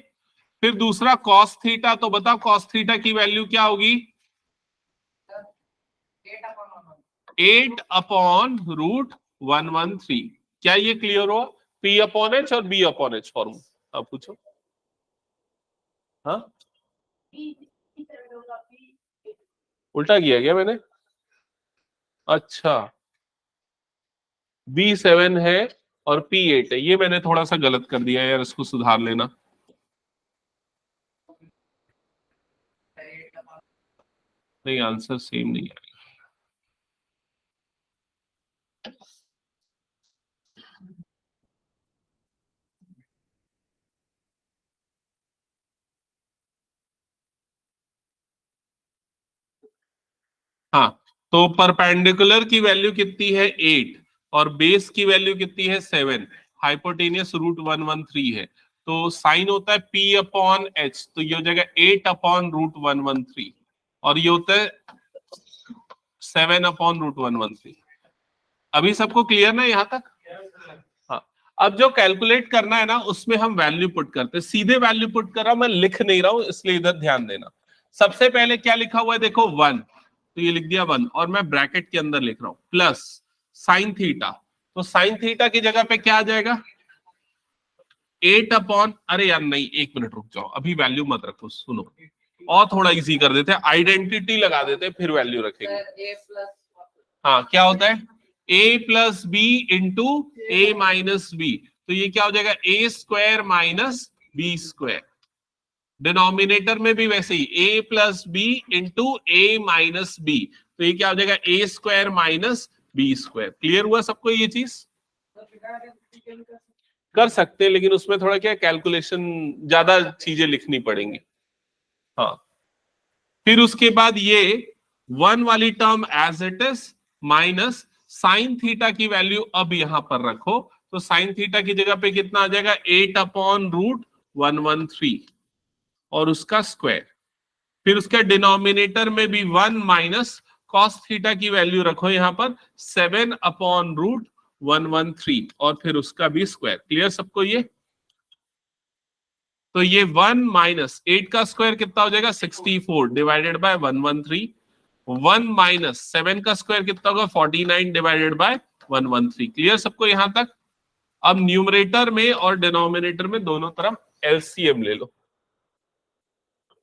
[SPEAKER 1] फिर दूसरा कॉस थीटा, तो बताओ कॉस थीटा की वैल्यू क्या होगी? 8/√113। क्या ये क्लियर हो? P अपॉन एच और B अपॉन एच फॉर्मूला। अब पूछो। हाँ, उल्टा किया क्या मैंने? अच्छा, B7 है और P8 है, ये मैंने थोड़ा सा गलत कर दिया यार, इसको सुधार लेना। नहीं, आंसर सेम नहीं है। हाँ, तो परपेंडिकुलर की वैल्यू कितनी है? 8 और बेस की वैल्यू कितनी है? 7। हाइपोटेनियस √113 है। तो साइन होता है P अपॉन एच, तो ये हो जाएगा 8/√113 और ये होता है 7/√113। अभी सबको क्लियर ना यहां तक? हाँ, अब जो कैलकुलेट करना है ना उसमें हम वैल्यू पुट करते हैं। सीधे वैल्यू पुट कर रहा हूं मैं, लिख नहीं रहा हूं, इसलिए इधर ध्यान देना। सबसे पहले क्या लिखा हुआ है देखो? 1, तो ये लिख दिया 1 और मैं ब्रैकेट के अंदर लिख रहा हूं प्लस साइन थीटा। तो साइन थीटा की जगह पे क्या आ जाएगा? 8 अपॉन, अरे यार नहीं, 1 मिनट रुक जाओ, अभी वैल्यू मत रखो, सुनो और थोड़ा इजी कर देते हैं, आइडेंटिटी लगा देते हैं फिर वैल्यू रखेंगे।
[SPEAKER 2] A प्लस
[SPEAKER 1] हाँ, क्या होता है? A plus B into A minus B. तो ये क्या हो जाएगा? A square minus B square. Denominator में भी वैसे ही a plus B into A minus B. तो ये क्या हो जाएगा? A square minus B square. Clear हुआ सबको ये चीज? कर सकते हैं, लेकिन उसमें थोड़ा क्या कैलकुलेशन, ज्यादा चीजें लिखनी पड़ेंगी। हाँ, फिर उसके बाद ये 1 वाली term as it is minus sine theta की वैल्यू अब यहां पर रखो। तो साइन थीटा की जगह पे कितना आ जाएगा? 8/√113 और उसका स्क्वायर। फिर उसके डिनोमिनेटर में भी 1 माइनस कॉस थीटा की वैल्यू रखो यहां पर 7/√113 और फिर उसका भी स्क्वायर। क्लियर सबको ये? तो ये 1 माइनस 8 का स्क्वायर कितना हो जाएगा? 64 डिवाइडेड बाय 113। 1 माइनस 7 का स्क्वायर कितना होगा? 49 डिवाइडेड बाय 113। क्लियर सबको यहां तक? अब न्यूमरेटर में और डिनोमिनेटर में दोनों तरफ एलसीएम ले लो।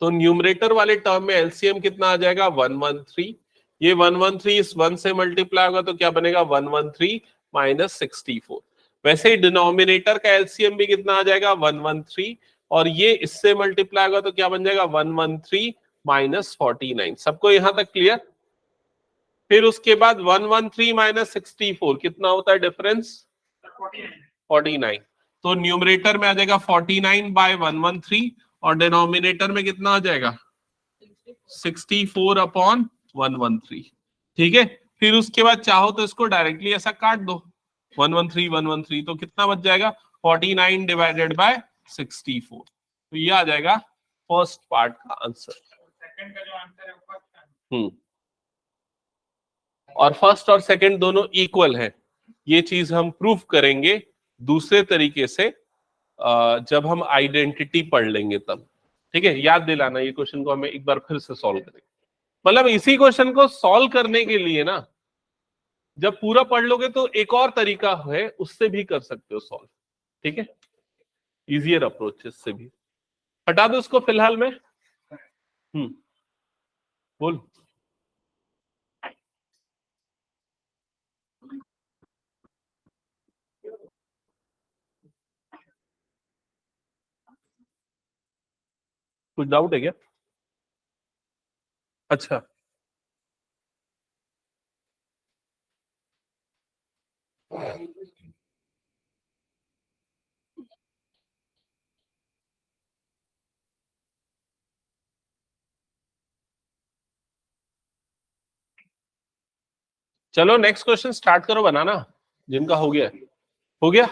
[SPEAKER 1] तो न्यूमरेटर वाले टर्म में एलसीएम कितना आ जाएगा? 113। ये 113 इस 1 से मल्टीप्लाई होगा तो क्या बनेगा? 113 माइनस 64। वैसे ही डिनोमिनेटर का एलसीएम भी कितना आ जाएगा? 113 और ये इससे मल्टीप्लाई होगा तो क्या बन जाएगा? 113 माइनस 49। सबको यहां तक क्लियर? फिर उसके बाद 113 माइनस 64 कितना होता है डिफरेंस? 49। तो न्यूमरेटर में आ जाएगा 49 बाय 113 और डिनोमिनेटर में कितना आ जाएगा? 64 अपॉन 113। ठीक है, फिर उसके बाद चाहो तो इसको डायरेक्टली ऐसा काट दो, 113 तो कितना बच जाएगा? 49 डिवाइडेड बाय 64। तो ये आ जाएगा फर्स्ट पार्ट का आंसर।
[SPEAKER 3] सेकंड का जो आंसर है वो फर्स्ट
[SPEAKER 1] और फर्स्ट और सेकंड दोनों इक्वल है। ये चीज हम प्रूफ करेंगे दूसरे तरीके से जब हम आइडेंटिटी पढ़ लेंगे तब। ठीक है, याद दिलाना ये क्वेश्चन को हमें एक बार फिर से सॉल्व करेंगे। मतलब इसी क्वेश्चन को सॉल्व करने के लिए ना, जब पूरा पढ़ लोगे तो एक और तरीका है, उससे भी कर सकते हो सॉल्व। ठीक है, इजियर अप्रोच से भी। हटा दो उसको फिलहाल में। बोल। कुछ डाउट है क्या? अच्छा, चलो नेक्स्ट क्वेश्चन स्टार्ट करो बनाना, जिनका हो गया। हो गया?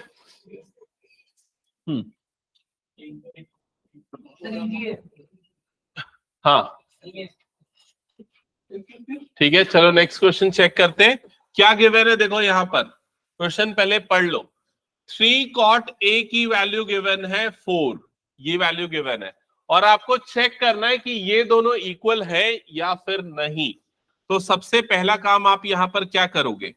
[SPEAKER 1] हाँ ठीक है, चलो नेक्स्ट क्वेश्चन चेक करते हैं क्या गिवन है। देखो यहां पर क्वेश्चन पहले पढ़ लो। 3 cot a की वैल्यू गिवन है 4, ये वैल्यू गिवन है और आपको चेक करना है कि ये दोनों इक्वल है या फिर नहीं। तो सबसे पहला काम आप यहां पर क्या करोगे?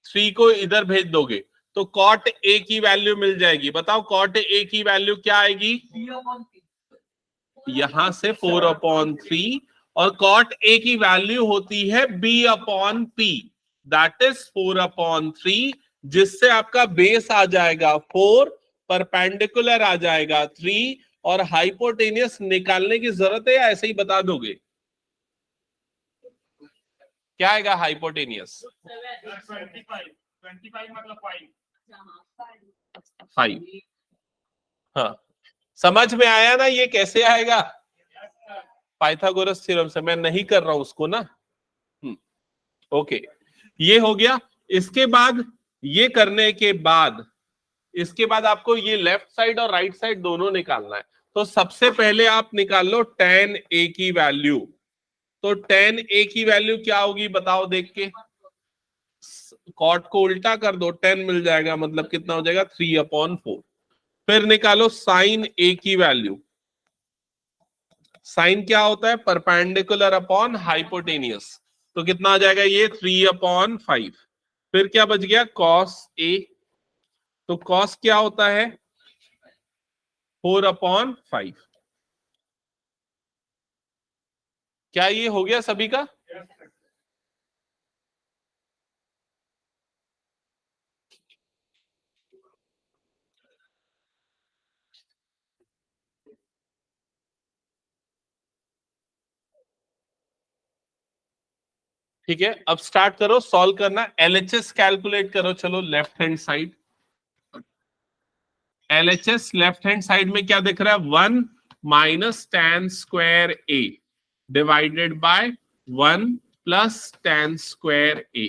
[SPEAKER 1] 3 को इधर भेज दोगे तो cot a की वैल्यू मिल जाएगी। बताओ cot a की वैल्यू क्या आएगी? यहां से 4/3 और cot a की वैल्यू होती है b/p, दैट इज 4/3, जिससे आपका बेस आ जाएगा 4, परपेंडिकुलर आ जाएगा 3 और हाइपोटेनियस निकालने की जरूरत है या ऐसे ही बता दोगे? क्या आएगा हाइपोटेनियस?
[SPEAKER 3] 25 मतलब
[SPEAKER 1] 5। हाँ, समझ में आया ना ये कैसे आएगा? पाइथागोरस थ्योरम से। मैं नहीं कर रहा हूं उसको ना। ओके, ये हो गया। इसके बाद ये करने के बाद इसके बाद आपको ये लेफ्ट साइड और राइट साइड दोनों निकालना है। तो सबसे पहले आप निकाल लो tan a की वैल्यू। तो tan a की वैल्यू क्या होगी बताओ देख के? cot को उल्टा कर दो, 10 मिल जाएगा, मतलब कितना हो जाएगा? 3/4। फिर निकालो sin a की वैल्यू। साइन क्या होता है? Perpendicular upon hypotenuse. तो कितना आ जाएगा ये? 3/5। फिर क्या बच गया? cos a। तो cos क्या होता है? 4/5। क्या ये हो गया सभी का? ठीक है, अब स्टार्ट करो सॉल्व करना। LHS कैलकुलेट करो। चलो left hand side, LHS left hand side में क्या दिख रहा है? 1 minus tan square a divided by 1 plus tan square a।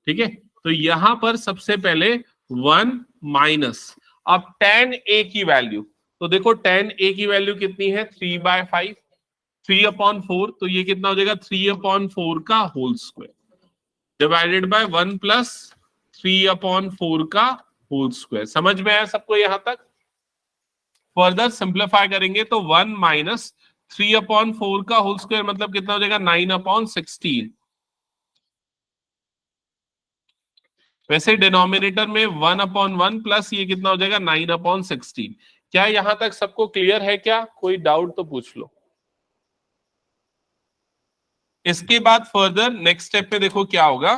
[SPEAKER 1] ठीक है, तो यहां पर सबसे पहले 1 माइनस, अब tan a की वैल्यू, तो देखो tan a की वैल्यू कितनी है? 3/5, 3/4, तो ये कितना हो जाएगा? 3/4 का whole square divided by 1 plus 3/4 का होल स्क्वायर। समझ में आया सबको यहां तक? फर्दर सिंप्लीफाई करेंगे तो 1 माइनस 3/4 का होल स्क्वायर मतलब कितना हो जाएगा? 9/16। वैसे डिनोमिनेटर में 1/1 प्लस ये कितना हो जाएगा? 9/16। क्या यहां तक सबको क्लियर है? क्या कोई डाउट तो पूछ लो। इसके बाद फर्दर नेक्स्ट स्टेप पे देखो क्या होगा।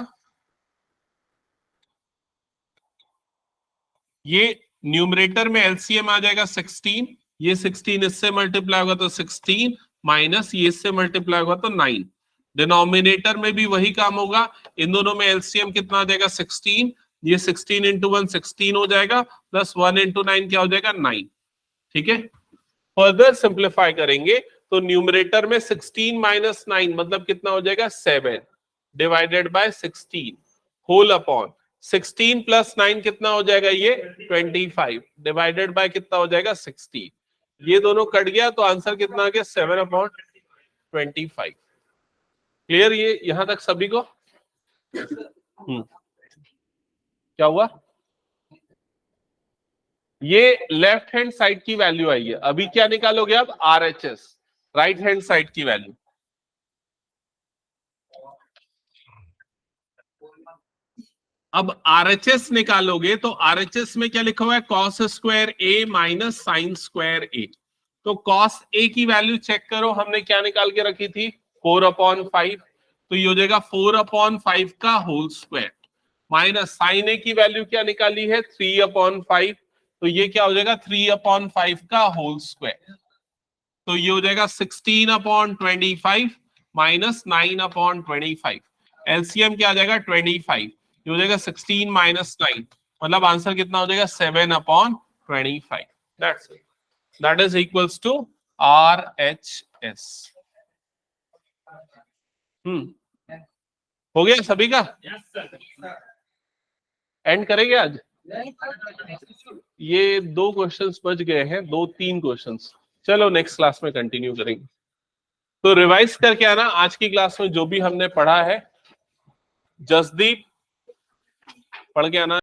[SPEAKER 1] ये न्यूमरेटर में एलसीएम आ जाएगा 16, ये 16 इससे मल्टीप्लाई होगा तो 16 माइनस ये इससे मल्टीप्लाई होगा तो 9। डिनोमिनेटर में भी वही काम होगा, इन दोनों में एलसीएम कितना आ जाएगा 16, ये 16 इंटू 1 16 हो जाएगा, प्लस 1 इंटू 9 क्या हो जाएगा 9। ठीक है, फर्दर सिंप्लीफाई करेंगे तो न्यूमरेटर में 16 माइनस 9 मतलब कितना हो जाएगा 7 divided by 16 whole upon 16 plus 9 कितना हो जाएगा ये 25 डिवाइडेड बाय कितना हो जाएगा 16। ये दोनों कट गया तो आंसर कितना आ गया 7 अपॉन 25। क्लियर ये यहां तक सभी को? क्या हुआ? ये लेफ्ट हैंड साइड की वैल्यू आई है। अभी क्या निकालोगे आप? RHS, राइट हैंड साइड की वैल्यू। अब RHS निकालोगे तो RHS में क्या लिखा हुआ है? cos square a minus sine square a। तो cos a की वैल्यू चेक करो, हमने क्या निकाल के रखी थी 4/5, तो ये हो जाएगा 4/5 का whole square, minus sine a की वैल्यू क्या निकाली है 3/5, तो ये क्या हो जाएगा 3/5 का होल स्क्वायर, तो ये हो जाएगा 16/25 माइनस 9/25। एलसीएम क्या आ जाएगा 25, ये हो जाएगा 16 माइनस 9, मतलब आंसर कितना हो जाएगा 7/25। That's it, that is equals to RHS। हो गया सभी का? एंड करेंगे आज? ये 2 क्वेश्चंस बच गए हैं, 2-3 क्वेश्चंस। चलो नेक्स्ट क्लास में कंटिन्यू करेंगे। तो रिवाइज करके आना आज की क्लास में जो भी हमने पढ़ा है, जसदीप पढ़ के आना।